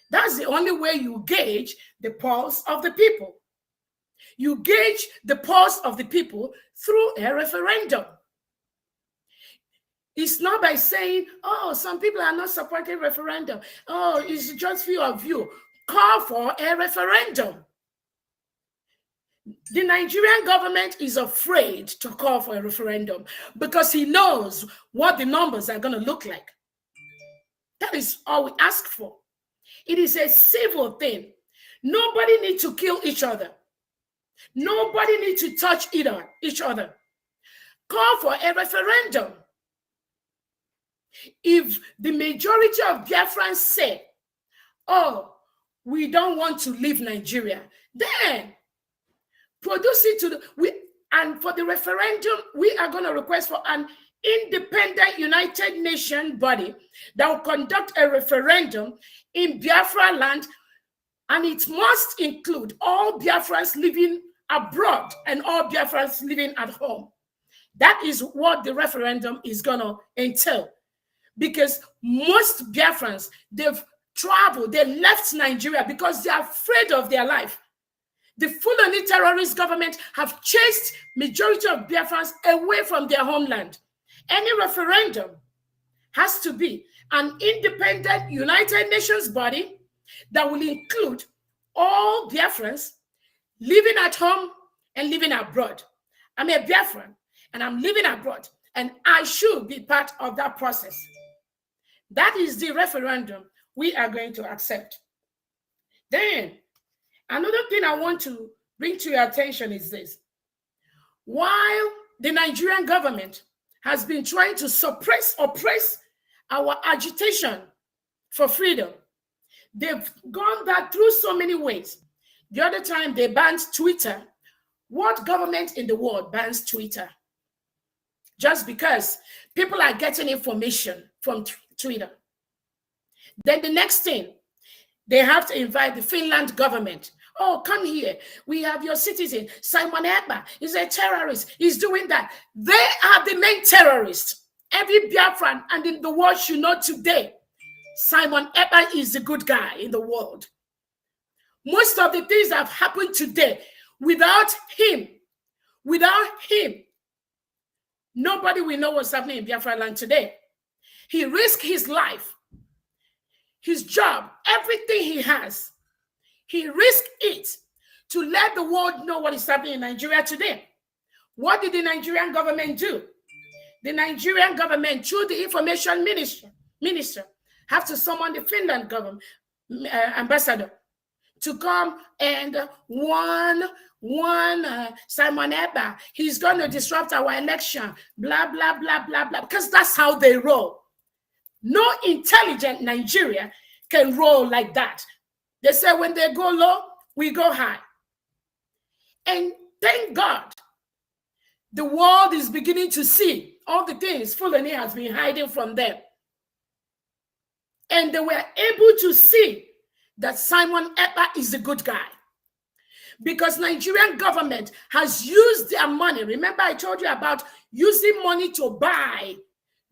That's the only way you gauge the pulse of the people. You gauge the pulse of the people through a referendum. It's not by saying, oh, some people are not supporting referendum. Oh, it's just few of you. Call for a referendum. The Nigerian government is afraid to call for a referendum because he knows what the numbers are going to look like. That is all we ask for. It is a civil thing. Nobody needs to kill each other. Nobody needs to touch each other. Call for a referendum. If the majority of Biafrans say, oh, we don't want to leave Nigeria, then produce it and for the referendum, we are going to request for an independent United Nations body that will conduct a referendum in Biafra land, and it must include all Biafrans living abroad and all Biafrans living at home. That is what the referendum is going to entail, because most Biafrans, they've travel. They left Nigeria because they are afraid of their life. The Fulani terrorist government have chased majority of Biafrans away from their homeland. Any referendum has to be an independent United Nations body that will include all Biafrans living at home and living abroad. I'm a Biafran and I'm living abroad, and I should be part of that process. That is the referendum we are going to accept. Then, another thing I want to bring to your attention is this. While the Nigerian government has been trying to oppress our agitation for freedom, they've gone that through so many ways. The other time they banned Twitter. What government in the world bans Twitter? Just because people are getting information from Twitter. Then the next thing, they have to invite the Finland government. Oh, come here. We have your citizen, Simon Ekpa. He's a terrorist. He's doing that. They are the main terrorists. Every Biafran and in the world should know today, Simon Ekpa is the good guy in the world. Most of the things that have happened today, without him, nobody will know what's happening in Biafra land today. He risked his life, his job, everything he has. He risked it to let the world know what is happening in Nigeria today. What did the Nigerian government do? The Nigerian government, through the information minister, have to summon the Finland government ambassador to come and warn Simon Ekpa. He's going to disrupt our election, blah, blah, blah, blah, blah, because that's how they roll. No intelligent Nigeria can roll like that. They say when they go low, we go high. And thank God, the world is beginning to see all the things Fulani has been hiding from them. And they were able to see that Simon Ekpa is a good guy. Because Nigerian government has used their money. Remember I told you about using money to buy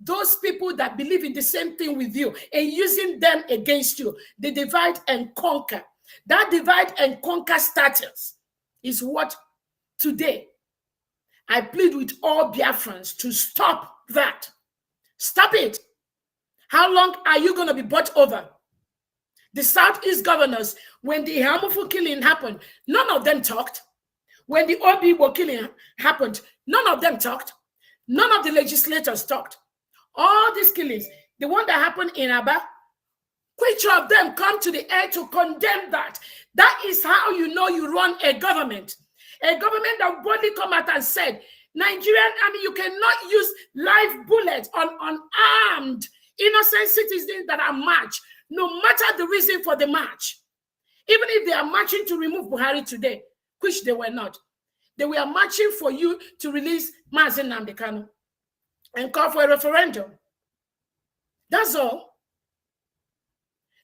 those people that believe in the same thing with you and using them against you. The divide and conquer. That divide and conquer status is what today I plead with all Biafrans to stop that. Stop it. How long are you going to be bought over? The Southeast governors, when the harmful killing happened, none of them talked. When the Obibo killing happened, none of them talked. None of the legislators talked. All these killings, the one that happened in Aba, which of them come to the air to condemn that? That is how you know you run a government. A government that boldly come out and said, Nigerian army, you cannot use live bullets on unarmed innocent citizens that are marched, no matter the reason for the march. Even if they are marching to remove Buhari today, which they were not. They were marching for you to release Nnamdi Kanu and call for a referendum. That's all.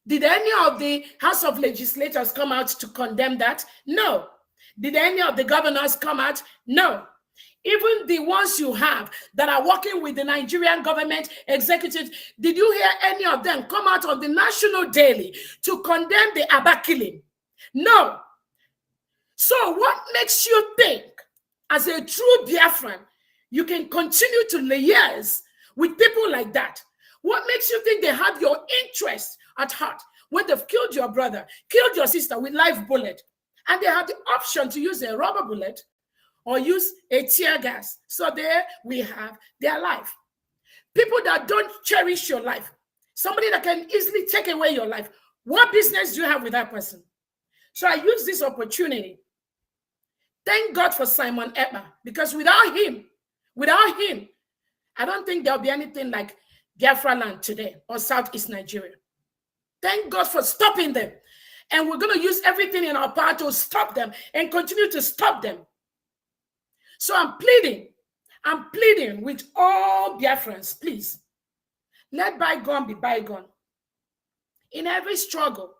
Did any of the House of Legislators come out to condemn that? No. Did any of the governors come out? No. Even the ones you have that are working with the Nigerian government executive, did you hear any of them come out on the national daily to condemn the Aba killing? No. So what makes you think, as a true Biafran, you can continue to liaise with people like that? What makes you think they have your interest at heart when they've killed your brother, killed your sister with live bullet, and they have the option to use a rubber bullet or use a tear gas? So there we have their life. People that don't cherish your life, somebody that can easily take away your life, what business do you have with that person? So I use this opportunity. Thank God for Simon Ekpa, because without him, I don't think there'll be anything like Biafra land today or Southeast Nigeria. Thank God for stopping them. And we're going to use everything in our power to stop them and continue to stop them. So I'm pleading with all Biafrans, please, let bygone be bygone. In every struggle,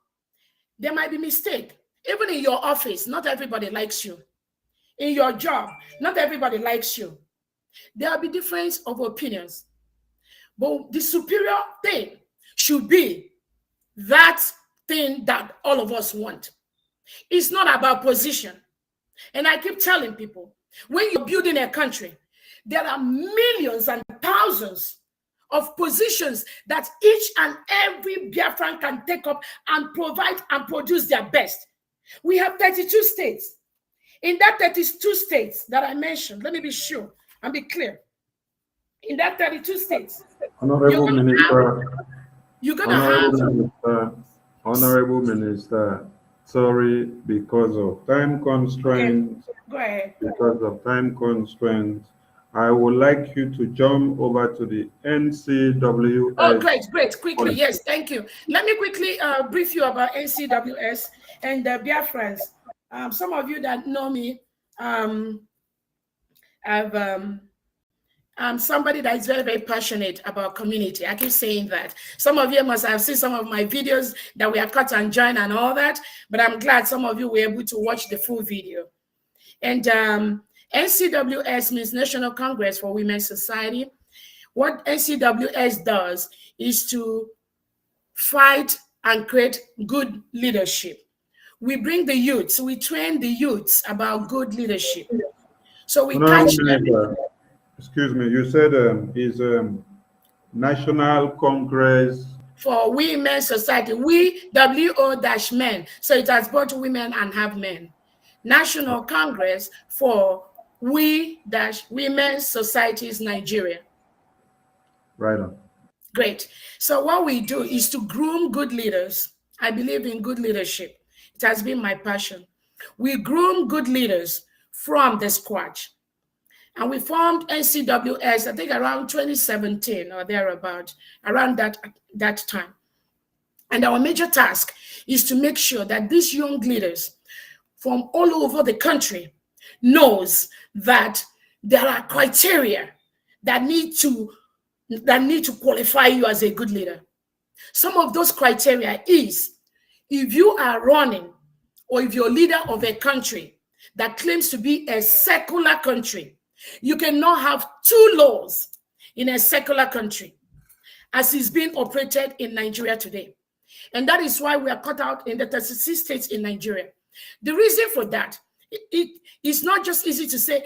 there might be mistake. Even in your office, not everybody likes you. In your job, not everybody likes you. There will be difference of opinions. But the superior thing should be that thing that all of us want. It's not about position. And I keep telling people, when you're building a country, there are millions and thousands of positions that each and every Biafran can take up and provide and produce their best. We have 32 states. In that 32 states that I mentioned, let me be sure and be clear. In that 32 states, Honorable Minister, Honorable Minister, sorry, because of time constraints. Okay. Go ahead. Because of time constraints, I would like you to jump over to the NCWS. Oh, great. Quickly, yes, thank you. Let me quickly brief you about NCWS and the Biafrans. Some of you that know me, I'm somebody that is very, very passionate about community. I keep saying that. Some of you must have seen some of my videos that we are cut and join and all that, but I'm glad some of you were able to watch the full video. And NCWS means National Congress for Women's Society. What NCWS does is to fight and create good leadership. We bring the youths, we train the youths about good leadership. So we catch them. Excuse me, you said is National Congress for Women's Society. We WO-men. So it has both women and have men. National Congress for Women's Societies Nigeria. Right on. Great. So what we do is to groom good leaders. I believe in good leadership. It has been my passion. We groom good leaders from the scratch. And we formed NCWS, I think around 2017 or thereabout, around that time. And our major task is to make sure that these young leaders from all over the country knows that there are criteria that need to qualify you as a good leader. Some of those criteria is, if you are running or if you're leader of a country that claims to be a secular country, you cannot have two laws in a secular country as is being operated in Nigeria today. And that is why we are cut out in the 36 states in Nigeria. The reason for that, it's not just easy to say,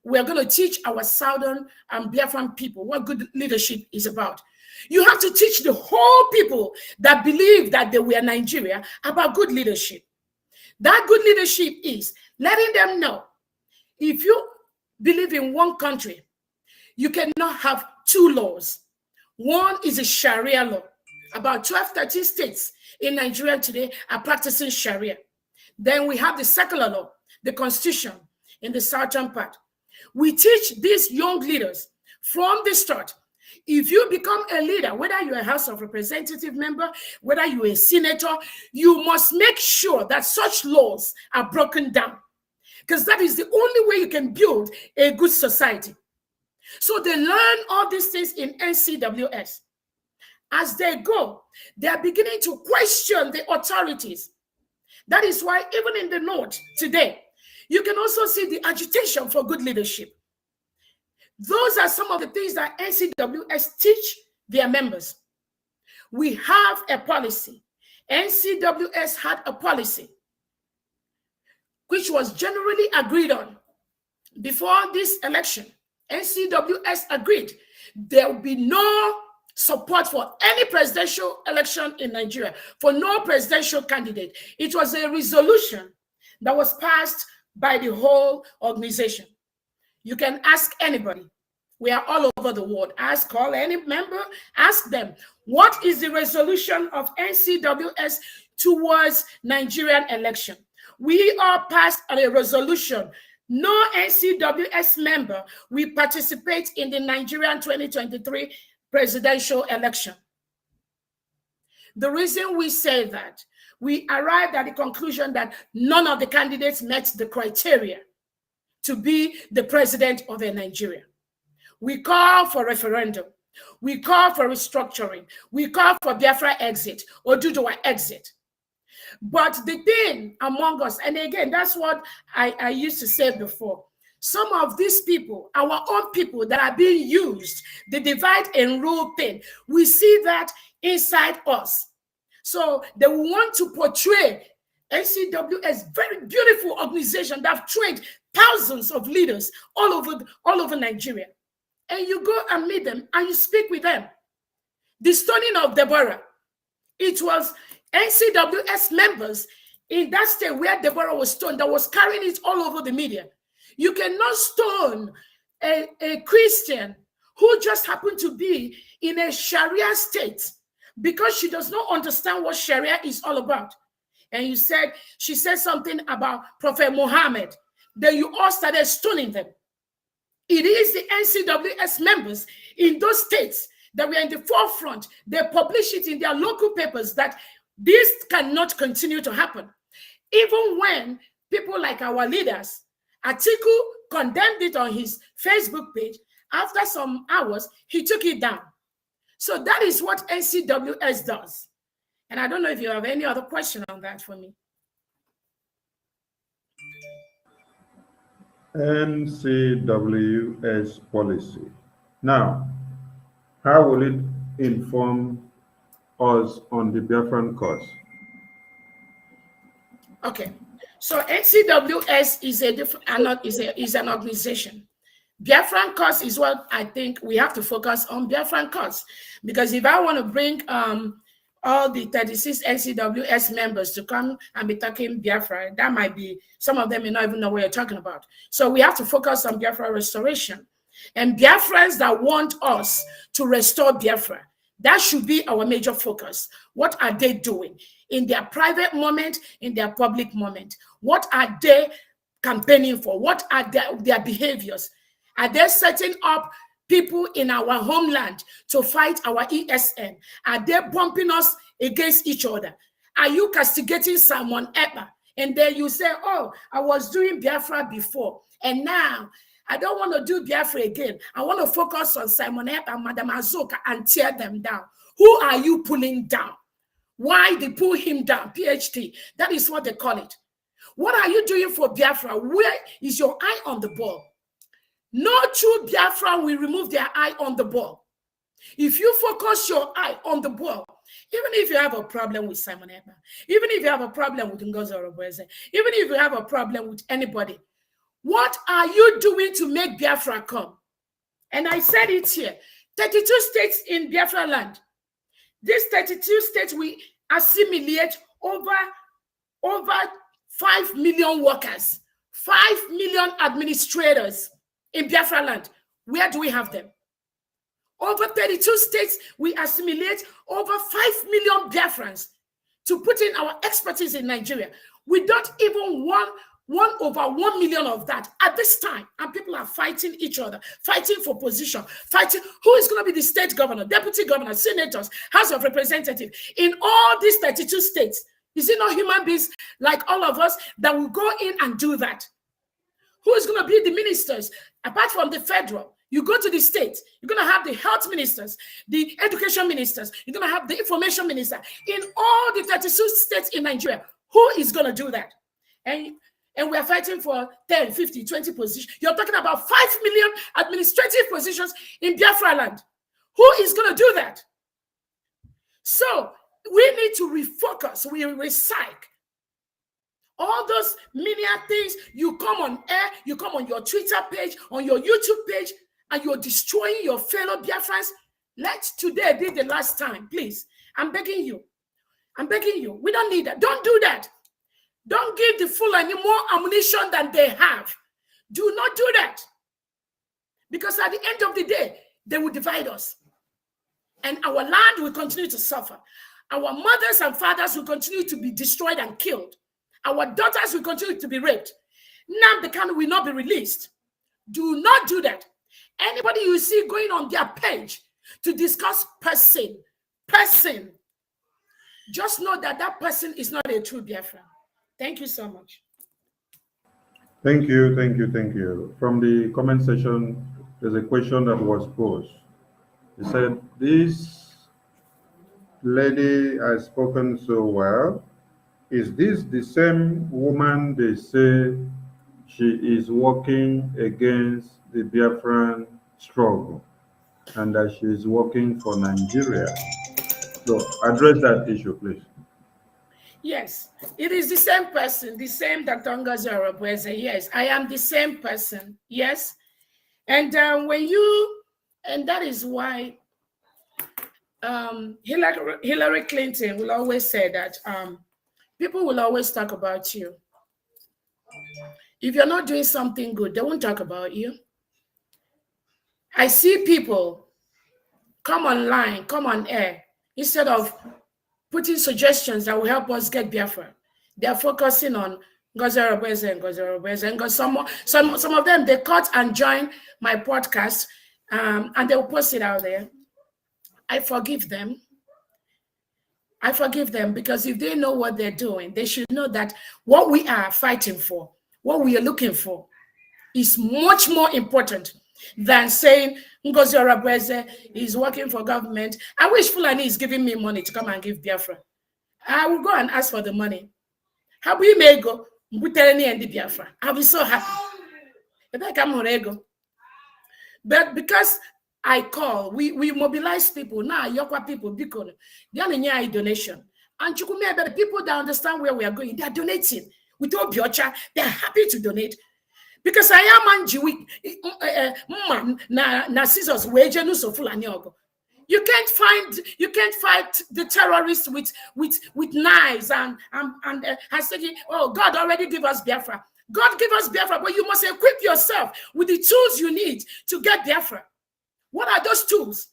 we're gonna teach our Southern and Biafran people what good leadership is about. You have to teach the whole people that believe that they were Nigeria about good leadership. That good leadership is letting them know, if you believe in one country, you cannot have two laws. One is a Sharia law. About 12, 13 states in Nigeria today are practicing Sharia. Then we have the secular law, the constitution in the southern part. We teach these young leaders from the start, if you become a leader, whether you're a House of Representative member, whether you're a senator, you must make sure that such laws are broken down, because that is the only way you can build a good society. So they learn all these things in NCWS. As they go, they are beginning to question the authorities. That is why even in the North today, you can also see the agitation for good leadership. Those are some of the things that NCWS teach their members. We have a policy. NCWS had a policy which was generally agreed on before this election. NCWS agreed there will be no support for any presidential election in Nigeria, for no presidential candidate. It was a resolution that was passed by the whole organization. You can ask anybody. We are all over the world. Call any member, ask them, what is the resolution of NCWS towards Nigerian election? We are passed a resolution. No NCWS member will participate in the Nigerian 2023 presidential election. The reason we say that, we arrived at the conclusion that none of the candidates met the criteria to be the president of Nigeria. We call for referendum. We call for restructuring. We call for Biafra exit or Oduduwa exit. But the thing among us, and again, that's what I used to say before, some of these people, our own people that are being used, the divide and rule thing, we see that inside us. So they want to portray NCWS, very beautiful organization that have trained thousands of leaders all over Nigeria. And you go and meet them and you speak with them. The stoning of Deborah, it was NCWS members in that state where Deborah was stoned that was carrying it all over the media. You cannot stone a Christian who just happened to be in a Sharia state because she does not understand what Sharia is all about. And she said something about Prophet Muhammad. Then you all started stoning them. It is the NCWS members in those states that were in the forefront. They publish it in their local papers that this cannot continue to happen. Even when people like our leaders, Atiku condemned it on his Facebook page, after some hours, he took it down. So that is what NCWS does. And I don't know if you have any other question on that for me. NCWS policy. Now, how will it inform us on the Biafran cause? Okay, so NCWS is an organization. Biafran cause is what I think we have to focus on. Biafran cause, because if I want to bring all the 36 NCWS members to come and be talking Biafra, that might be, some of them may not even know what you're talking about. So we have to focus on Biafra restoration. And Biafrans that want us to restore Biafra, that should be our major focus. What are they doing in their private moment, in their public moment? What are they campaigning for? What are their behaviors? Are they setting up people in our homeland to fight our ESN? Are they bumping us against each other? Are you castigating someone ever? And then you say, oh, I was doing Biafra before, and now I don't want to do Biafra again. I want to focus on Simon Epa and Madam Azoka and tear them down. Who are you pulling down? Why they pull him down? PhD. That is what they call it. What are you doing for Biafra? Where is your eye on the ball? No true Biafran will remove their eye on the ball. If you focus your eye on the ball, even if you have a problem with Simon Epa, even if you have a problem with Ngozi Orabueze, even if you have a problem with anybody, what are you doing to make Biafra come? And I said it here, 32 states in Biafra land. These 32 states will assimilate over 5 million workers, 5 million administrators in Biafra land. Where do we have them? Over 32 states, we assimilate over 5 million Biafrans to put in our expertise in Nigeria. We don't even want 1/1 million of that at this time. And people are fighting each other, fighting for position, fighting who is going to be the state governor, deputy governor, senators, House of Representatives. In all these 32 states, is it not human beings like all of us that will go in and do that? Who is going to be the ministers? Apart from the federal, you go to the states, you're going to have the health ministers, the education ministers, you're going to have the information minister. In all the 32 states in Nigeria, who is going to do that? And we're fighting for 10, 50, 20 positions. You're talking about 5 million administrative positions in Biafra land. Who is going to do that? So we need to refocus, we recycle. All those menial things, you come on air, you come on your Twitter page, on your YouTube page, and you're destroying your fellow Biafrans. Let today be the last time, please. I'm begging you. I'm begging you. We don't need that. Don't do that. Don't give the Fulani more ammunition than they have. Do not do that. Because at the end of the day, they will divide us. And our land will continue to suffer. Our mothers and fathers will continue to be destroyed and killed. Our daughters will continue to be raped. Nnamdi Kanu will not be released. Do not do that. Anybody you see going on their page to discuss person, just know that that person is not a true Biafran. Thank you so much. Thank you, thank you, thank you. From the comment section, there's a question that was posed. He said, this lady has spoken so well. Is this the same woman they say she is working against the Biafran struggle and that she is working for Nigeria? So address that issue, please. Yes, it is the same person, the same Dr. Ngozi Orabueze. Yes, I am the same person. Yes. And and that is why Hillary Clinton will always say that people will always talk about you. If you're not doing something good, they won't talk about you. I see people come online, come on air, instead of putting suggestions that will help us get Biafra. They are focusing on Ngozi Orabueze and Ngozi Orabueze. And some of them, they cut and join my podcast and they will post it out there. I forgive them. I forgive them, because if they know what they're doing, they should know that what we are fighting for, what we are looking for, is much more important than saying Ngozi Orabueze is working for government. I wish Fulani is giving me money to come and give Biafra. I will go and ask for the money. How we may go, and Biafra. I'll be so happy. But because I call, we mobilize people now, Yokwa people, because they are a donation. And the people that understand where we are going, they are donating. With Obiocha, they are happy to donate. Because I am Anji na scissors wage no so Fulani ogo. You can't fight the terrorists with knives and saying, oh, God already give us Biafra. God give us Biafra, but you must equip yourself with the tools you need to get Biafra. What are those tools?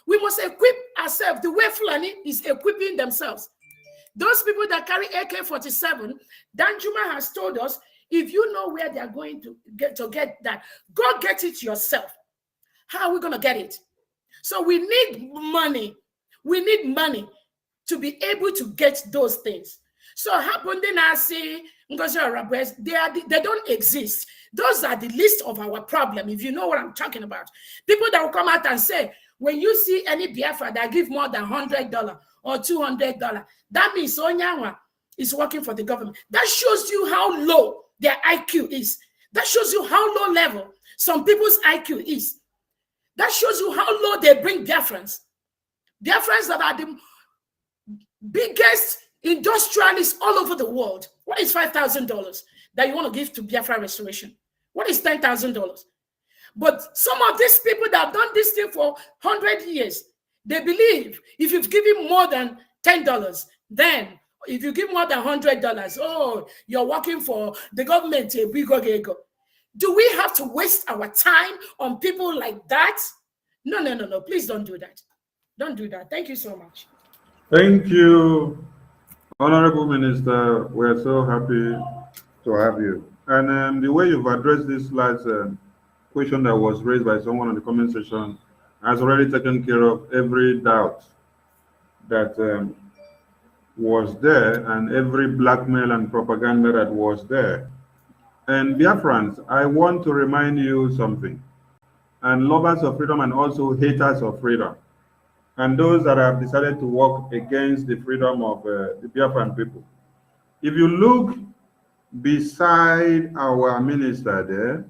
We must equip ourselves the way Fulani is equipping themselves. Those people that carry AK-47, Danjuma has told us, if you know where they are going to get that, go get it yourself. How are we going to get it? So we need money. We need money to be able to get those things. So Hapundinasi, Ngozi Orabueze, they don't exist. Those are the list of our problem, if you know what I'm talking about. People that will come out and say, when you see any Biafra that give more than $100 or $200, that means Onyanwa is working for the government. That shows you how low their IQ is. That shows you how low level some people's IQ is. That shows you how low they bring Biafrans. Biafrans that are the biggest industrialists all over the world. What is $5,000 that you want to give to Biafra restoration? What is $10,000? But some of these people that have done this thing for 100 years, they believe if you've given more than $10, then if you give more than $100, oh, you're working for the government. Do we have to waste our time on people like that? No. Please don't do that. Don't do that. Thank you so much. Thank you, Honorable Minister. We're so happy to have you. And the way you've addressed this last question that was raised by someone in the comment section has already taken care of every doubt that was there and every blackmail and propaganda that was there. And Biafrans, I want to remind you something, and lovers of freedom and also haters of freedom, and those that have decided to work against the freedom of the Biafran people. If you look beside our minister there,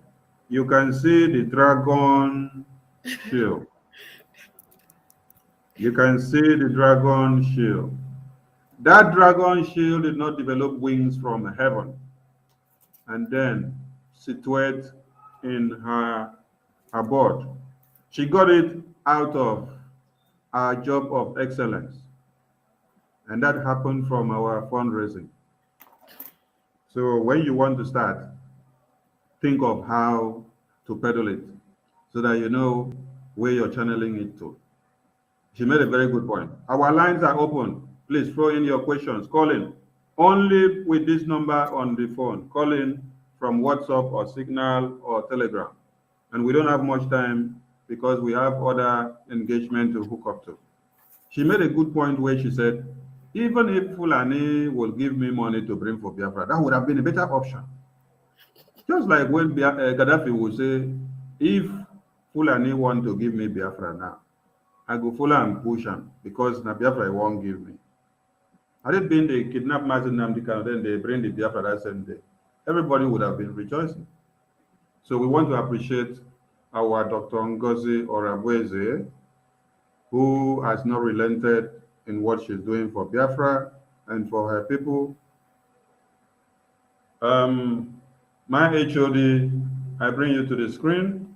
you can see the dragon shield. You can see the dragon shield. That dragon shield did not develop wings from heaven and then situate in her board. She got it out of our job of excellence. And that happened from our fundraising. So when you want to start, think of how to peddle it so that you know where you're channeling it to. She made a very good point. Our lines are open. Please throw in your questions. Call in. Only with this number on the phone. Call in from WhatsApp or Signal or Telegram. And we don't have much time because we have other engagement to hook up to. She made a good point where she said, even if Fulani will give me money to bring for Biafra, that would have been a better option. Just like when Gaddafi would say, if Fulani want to give me Biafra now, I go follow and push him because na Biafra won't give me. Had it been they kidnap Nnamdi Kanu, then they bring the Biafra that same day, everybody would have been rejoicing. So we want to appreciate our Dr. Ngozi Orabueze, who has not relented in what she's doing for Biafra, and for her people. My HOD, I bring you to the screen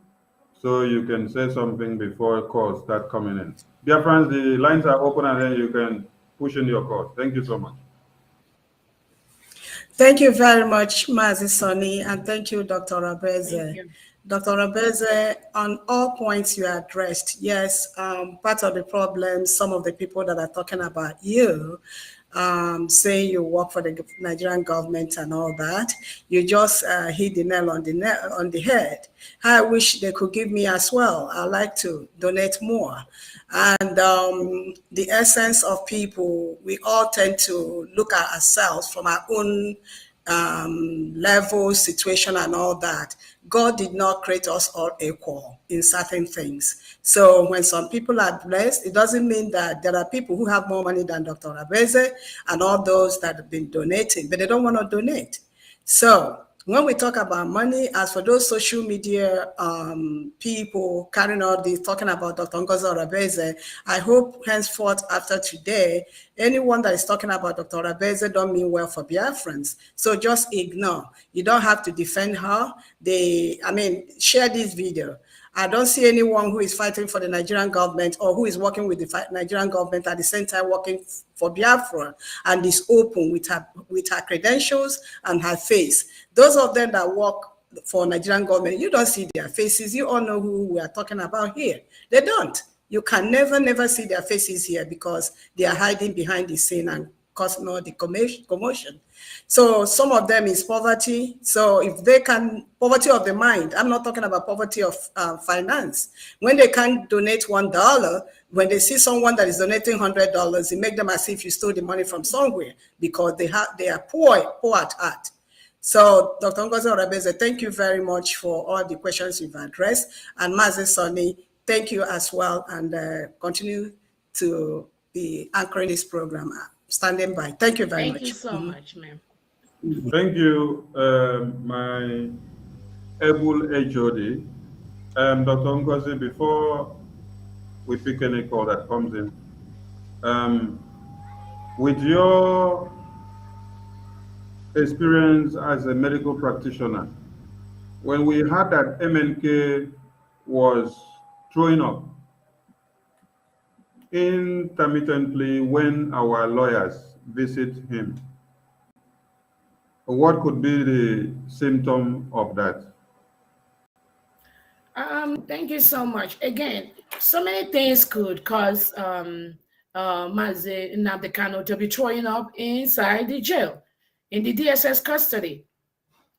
so you can say something before calls start coming in. Dear friends, the lines are open and then you can push in your calls. Thank you so much. Thank you very much, Mazi Sonny, and thank you, Dr. Orabueze. Dr. Orabueze, on all points you addressed, yes, part of the problem, some of the people that are talking about you, saying you work for the Nigerian government and all that, you just hit the nail on the head. I wish they could give me as well. I'd like to donate more. And the essence of people, we all tend to look at ourselves from our own level, situation, and all that. God did not create us all equal in certain things. So when some people are blessed, it doesn't mean that there are people who have more money than Dr. Orabueze and all those that have been donating, but they don't want to donate. So when we talk about money, as for those social media people carrying all this, talking about Dr. Ngozi Orabueze, I hope henceforth after today, anyone that is talking about Dr. Orabueze don't mean well for Biafrans. So just ignore. You don't have to defend her. Share this video. I don't see anyone who is fighting for the Nigerian government or who is working with the Nigerian government at the same time working for Biafra and is open with her credentials and her face. Those of them that work for Nigerian government, you don't see their faces. You all know who we are talking about here. They don't. You can never see their faces here because they are hiding behind the scene and causing all the commotion. So some of them is poverty. So if they can, poverty of the mind, I'm not talking about poverty of finance. When they can't donate $1, when they see someone that is donating $100, it makes them as if you stole the money from somewhere because they are poor at heart. So Dr. Ngozi Orabueze, thank you very much for all the questions you've addressed. And Mazi Sonny, thank you as well, and continue to be anchoring this program. Standing by. Thank you very much. Thank you so much, ma'am. Thank you, my able HOD. Dr. Ngozi, before we pick any call that comes in, with your experience as a medical practitioner, when we heard that MNK was throwing up intermittently when our lawyers visit him, what could be the symptom of that? Thank you so much. Again, so many things could cause Mazi Nnamdi Kanu to be throwing up inside the jail, in the DSS custody.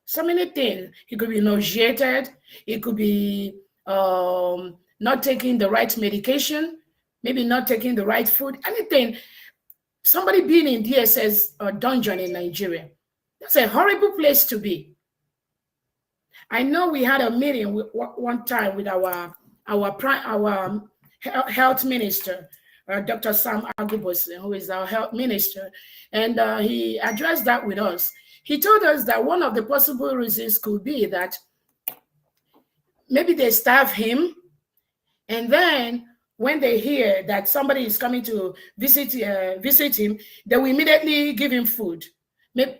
So many things. He could be nauseated. He could be not taking the right medication, maybe not taking the right food, anything. Somebody being in DSS dungeon in Nigeria, that's a horrible place to be. I know we had a meeting one time with our health minister, Dr. Sam Agubose, who is our health minister, and he addressed that with us. He told us that one of the possible reasons could be that maybe they starve him, and then when they hear that somebody is coming to visit him, they will immediately give him food.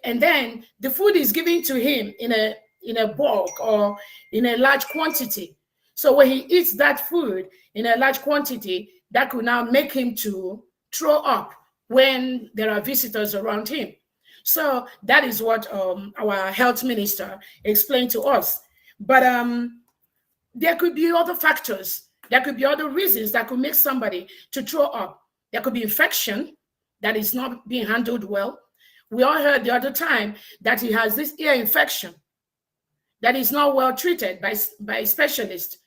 And then the food is given to him in a bulk or in a large quantity. So when he eats that food in a large quantity, that could now make him to throw up when there are visitors around him. So that is what our health minister explained to us. But there could be other factors. There could be other reasons that could make somebody to throw up. There could be infection that is not being handled well. We all heard the other time that he has this ear infection that is not well treated by a specialist.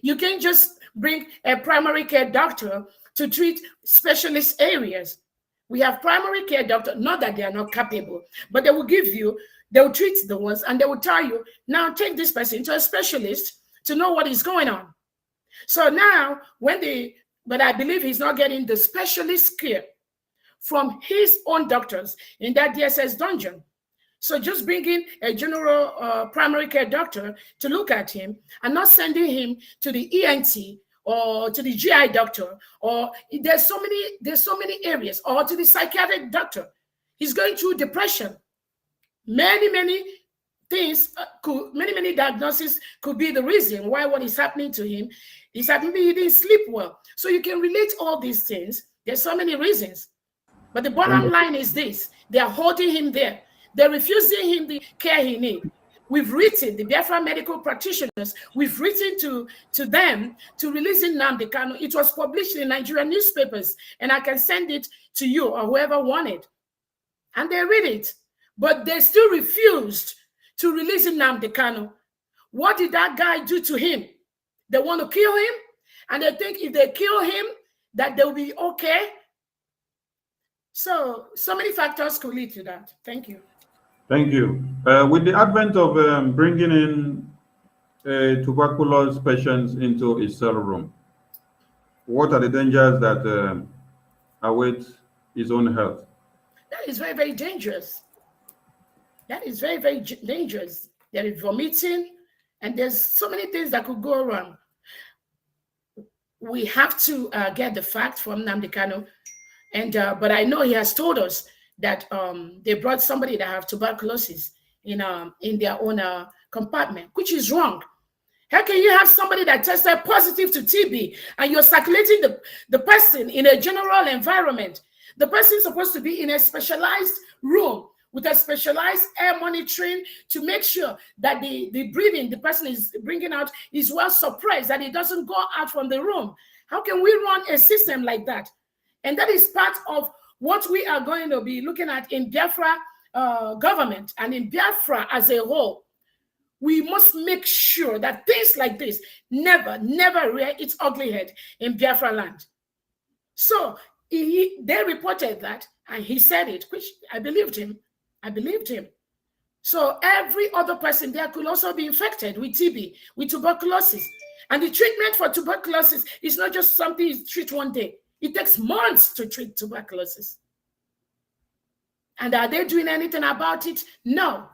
You can't just bring a primary care doctor to treat specialist areas. We have primary care doctors, not that they are not capable, but they will treat the ones and they will tell you, now take this person to a specialist to know what is going on. So now, but I believe he's not getting the specialist care from his own doctors in that DSS dungeon. So just bringing a general primary care doctor to look at him and not sending him to the ENT or to the GI doctor, or there's so many areas, or to the psychiatric doctor. He's going through depression. Many things many diagnoses could be the reason why what is happening to him is happening. He didn't sleep well. So you can relate all these things. There's so many reasons. But the bottom line is this: they are holding him there. They're refusing him the care he needs. We've written, the Biafra medical practitioners, we've written to them to release Nnamdi Kanu. It was published in Nigerian newspapers, and I can send it to you or whoever wanted. And they read it. But they still refused to release Nnamdi Kanu. What did that guy do to him? They want to kill him, and they think if they kill him, that they'll be okay. So many factors could lead to that. Thank you. Thank you. With the advent of bringing in tuberculosis patients into a cell room, what are the dangers that await his own health? That is very, very dangerous. That is very, very dangerous. There is vomiting, and there's so many things that could go wrong. We have to get the fact from Nnamdi Kanu, and but I know he has told us that they brought somebody that have tuberculosis in their own compartment, which is wrong. How can you have somebody that tested positive to TB and you're circulating the person in a general environment? The person is supposed to be in a specialized room with a specialized air monitoring to make sure that the breathing the person is bringing out is well suppressed, that it doesn't go out from the room. How can we run a system like that? And that is part of what we are going to be looking at in Biafra government and in Biafra as a whole. We must make sure that things like this never rear its ugly head in Biafra land. So they reported that, and he said it, which I believed him. So every other person there could also be infected with TB, with tuberculosis. And the treatment for tuberculosis is not just something you treat one day. It takes months to treat tuberculosis. And are they doing anything about it? No.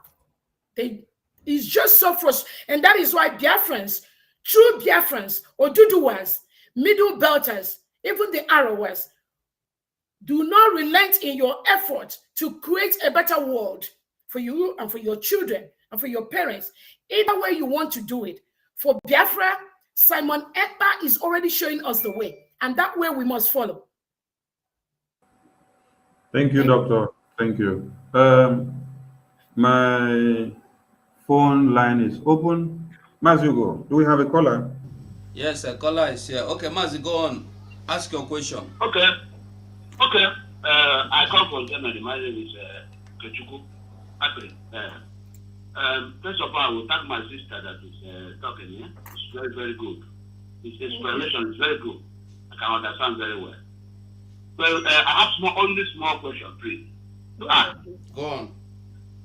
It's just so frustrating. And that is why Biafrans, true Biafrans, Oduduwas, Middle Belters, even the Arawas, do not relent in your effort to create a better world for you and for your children and for your parents. Either way you want to do it. For Biafra, Simon Ekpa is already showing us the way. And that way we must follow. Thank you, Doctor. Thank you. My phone line is open. Mazugo, do we have a caller? Yes, a caller is here. Okay, Mazi, go on. Ask your question. Okay. I come from Germany. My name is Kechuku. First of all, I will thank my sister that is talking here. It's very, very good. His explanation is very good. I can understand very well. Well, I have only small question, please. To ask. Go on.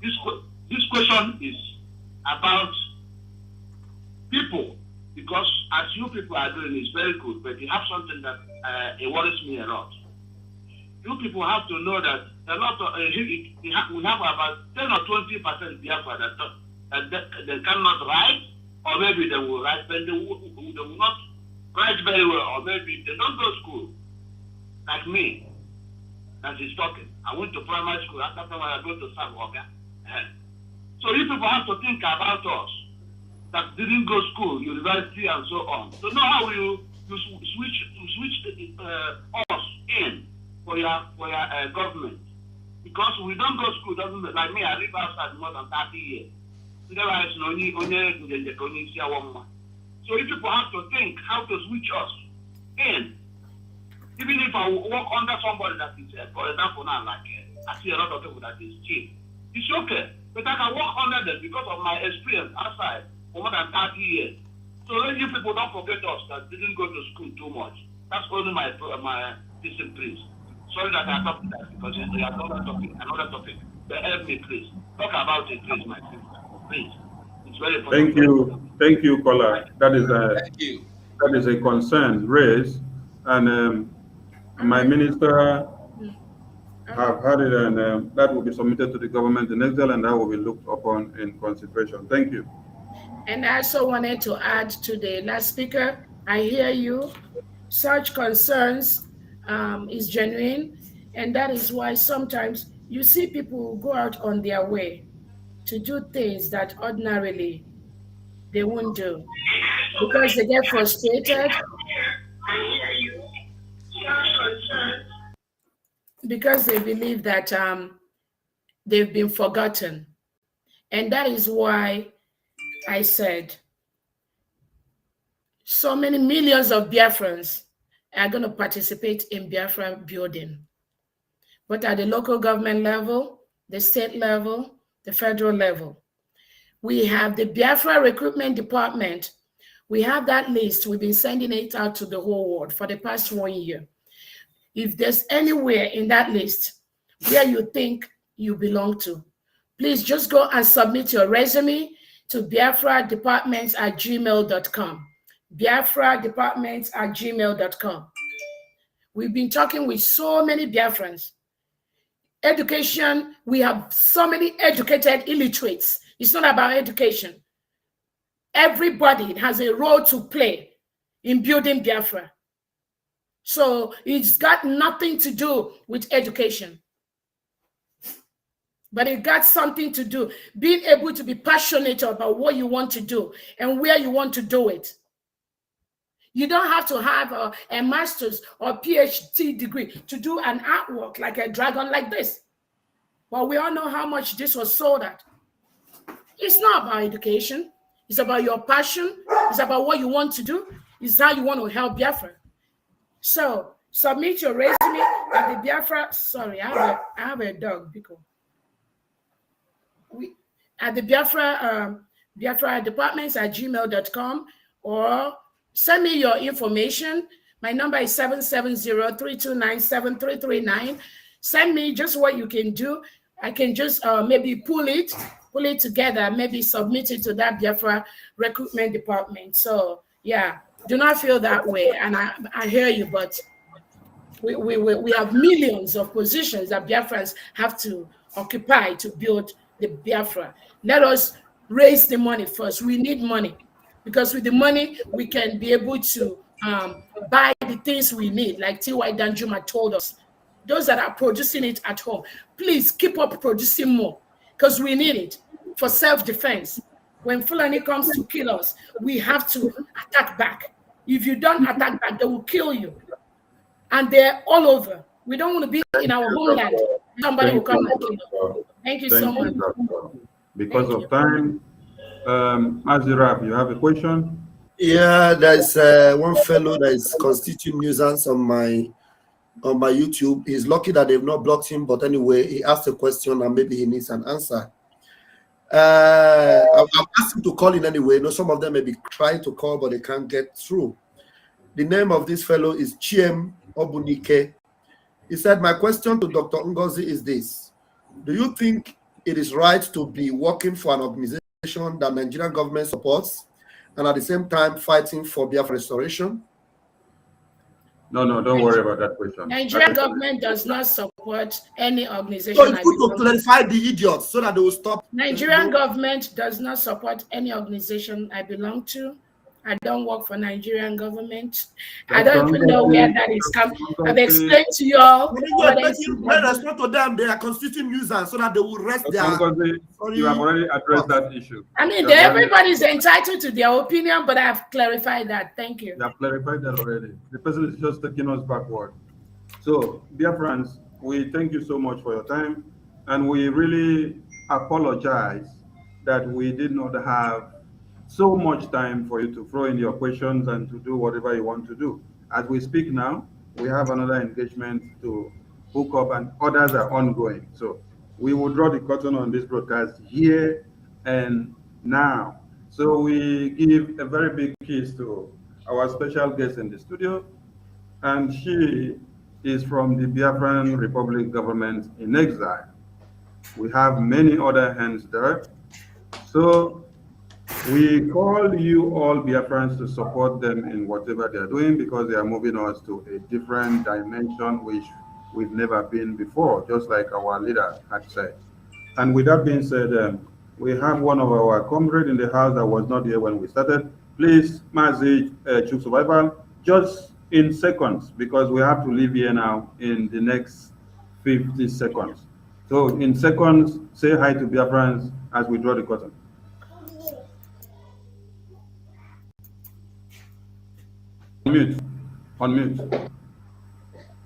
This question is about people, because as you people are doing is very good, but you have something that it worries me a lot. You people have to know that a lot of we have about 10 or 20% Biafra that they cannot write, or maybe they will write, but they will not write very well, or maybe they don't go to school, like me, that is talking. I went to primary school, after I go to Sagoga. So you people have to think about us that didn't go to school, university, and so on. To know how you switch us in for your government. Because we don't go to school, doesn't mean, like me, I live outside more than 30 years. So you people have to think how to switch us in. Even if I work under somebody that is, for example, now, like I see a lot of people that is cheap, it's okay. But I can work under them because of my experience outside for more than 30 years. So you people don't forget us that didn't go to school too much. That's only my discipline. Sorry that I talked that because it's another topic. But help me, please. Talk about it, please, my sister. Please. It's very important. Thank you, caller. That is a concern raised, and my minister have had it, and that will be submitted to the government in exile, and that will be looked upon in consideration. Thank you. And I also wanted to add to the last speaker, I hear you. Such concerns is genuine, and that is why sometimes You see people go out on their way to do things that ordinarily they won't do because they get frustrated, because they believe that they've been forgotten. And that is why I said so many millions of Biafrans are going to participate in Biafra building. But at the local government level, the state level, the federal level, we have the Biafra Recruitment Department. We have that list. We've been sending it out to the whole world for the past 1 year. If there's anywhere in that list where you think you belong to, please just go and submit your resume to biafradepartments@gmail.com. biafradepartments@gmail.com. We've been talking with so many Biafrans. Education, we have so many educated illiterates. It's not about education. Everybody has a role to play in building Biafra. So it's got nothing to do with education. But it got something to do, being able to be passionate about what you want to do and where you want to do it. You don't have to have a master's or PhD degree to do an artwork like a dragon like this. But we all know how much this was sold at. It's not about education. It's about your passion. It's about what you want to do. It's how you want to help Biafra. So submit your resume at the Biafra. Sorry, I have a dog because at the Biafra Departments@gmail.com, or send me your information. My number is 770-329-7339. Send me just what you can do. I can just maybe pull it together, maybe submit it to that Biafra Recruitment Department. So yeah, do not feel that way. And I hear you, but we have millions of positions that Biafrans have to occupy to build the Biafra. Let us raise the money first. We need money, because with the money we can be able to buy the things we need, like T.Y. Danjuma told us. Those that are producing it at home, please keep up producing more, because we need it for self-defense. When Fulani comes to kill us, we have to attack back. If you don't attack back, they will kill you. And they're all over. We don't want to be in our homeland. Somebody will come and kill you. Thank you so much. Because of time, Azirab, you have a question? Yeah, there's one fellow that is constituting nuisance on my YouTube. He's lucky that they've not blocked him, but anyway, he asked a question and maybe he needs an answer. I've asked him to call in anyway. No, some of them may be trying to call, but they can't get through. The name of this fellow is Chiem Obunike. He said, my question to Dr. Ngozi is this: do you think it is right to be working for an organization that Nigerian government supports and at the same time fighting for Biafra restoration? No, don't worry about that question. Nigerian government does not support any organization. So it's good to clarify the idiots so that they will stop. Nigerian government does not support any organization I belong to. I don't work for Nigerian government. I don't even know where that is coming. I've explained to you all. Let respond to them. They are constituting nuisance so that they will rest their. You have already addressed that issue. I mean, everybody is entitled to their opinion, but I have clarified that. Thank you. You have clarified that already. The person is just taking us backward. So, dear friends, we thank you so much for your time, and we really apologize that we did not have so much time for you to throw in your questions and to do whatever you want to do. As we speak now, we have another engagement to hook up, and others are ongoing. So we will draw the curtain on this broadcast here and now. So we give a very big kiss to our special guest in the studio, and she is from the Biafran Republic government in exile. We have many other hands there. So we call you all Biafrans to support them in whatever they are doing, because they are moving us to a different dimension which we've never been before, just like our leader had said. And with that being said, we have one of our comrades in the house that was not here when we started. Please, Mazi Chuk Survival, just in seconds, because we have to leave here now in the next 50 seconds. So in seconds, say hi to Biafrans as we draw the curtain. Unmute. Unmute.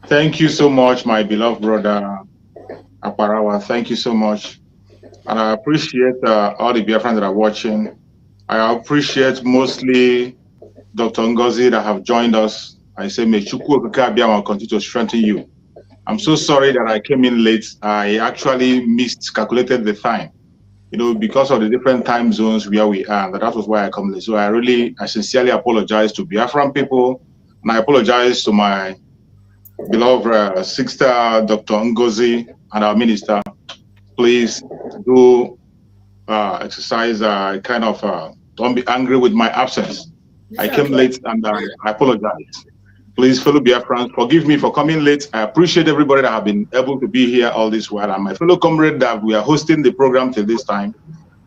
Thank you so much, my beloved brother Aparawa. Thank you so much. And I appreciate all the Biafrans that are watching. I appreciate mostly Dr. Ngozi that have joined us. I say, may Chukwu Okike Abiyama continue to strengthen you. I'm so sorry that I came in late. I actually miscalculated the time, because of the different time zones where we are. That was why I come late. So I sincerely apologize to Biafran people, and I apologize to my beloved sister, Dr. Ngozi, and our minister. Please do exercise don't be angry with my absence. I came late and I apologize. Please, fellow Biafrans, forgive me for coming late. I appreciate everybody that have been able to be here all this while. And my fellow comrade that we are hosting the program till this time,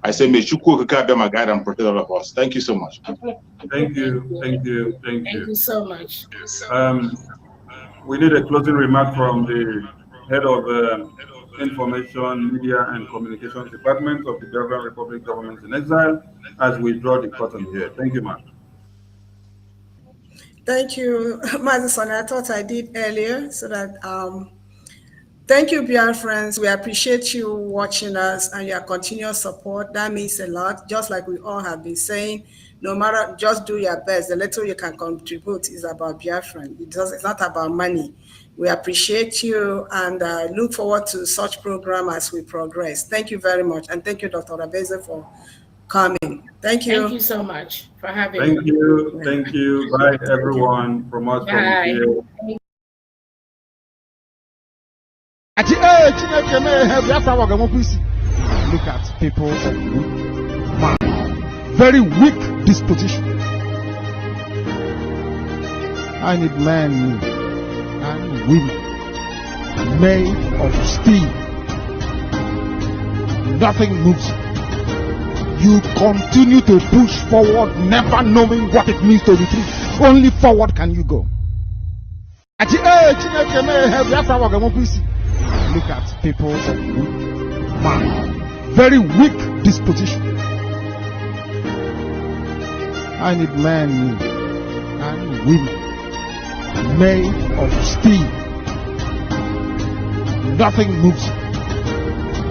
I say, may Chukwu Okike be my guide and protect all of us. Thank you so much. Thank you. Thank you. Thank you. Thank you so much. We need a closing remark from the head of Information, Media, and Communications Department of the Biafra Republic Government in Exile as we draw the curtain here. Thank you, ma'am. Thank you, Madison. I thought I did earlier so that thank you, Biafrans. We appreciate you watching us and your continuous support. That means a lot. Just like we all have been saying, no matter, just do your best. The little you can contribute is about Biafran. It's not about money. We appreciate you and look forward to such program as we progress. Thank you very much. And thank you, Dr. Orabueze, for coming. Thank you. Thank you so much for having me. Thank you. Thank you. Bye, everyone. From us from here. Look at people of weak mind, very weak disposition. I need men and women made of steel. Nothing moves. You continue to push forward, never knowing what it means to be free. Only forward can you go. Look at people of weak mind, very weak disposition. I need men and women made of steel. Nothing moves.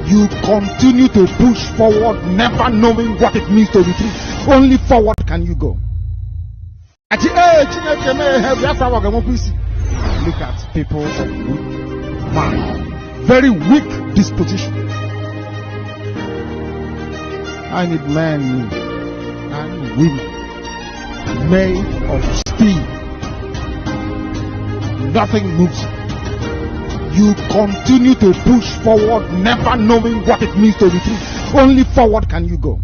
You continue to push forward, never knowing what it means to be free. Only forward can you go. Look at people of weak mind, very weak disposition. I need men and women made of steel. Nothing moves. You continue to push forward, never knowing what it means to be free. Only forward can you go.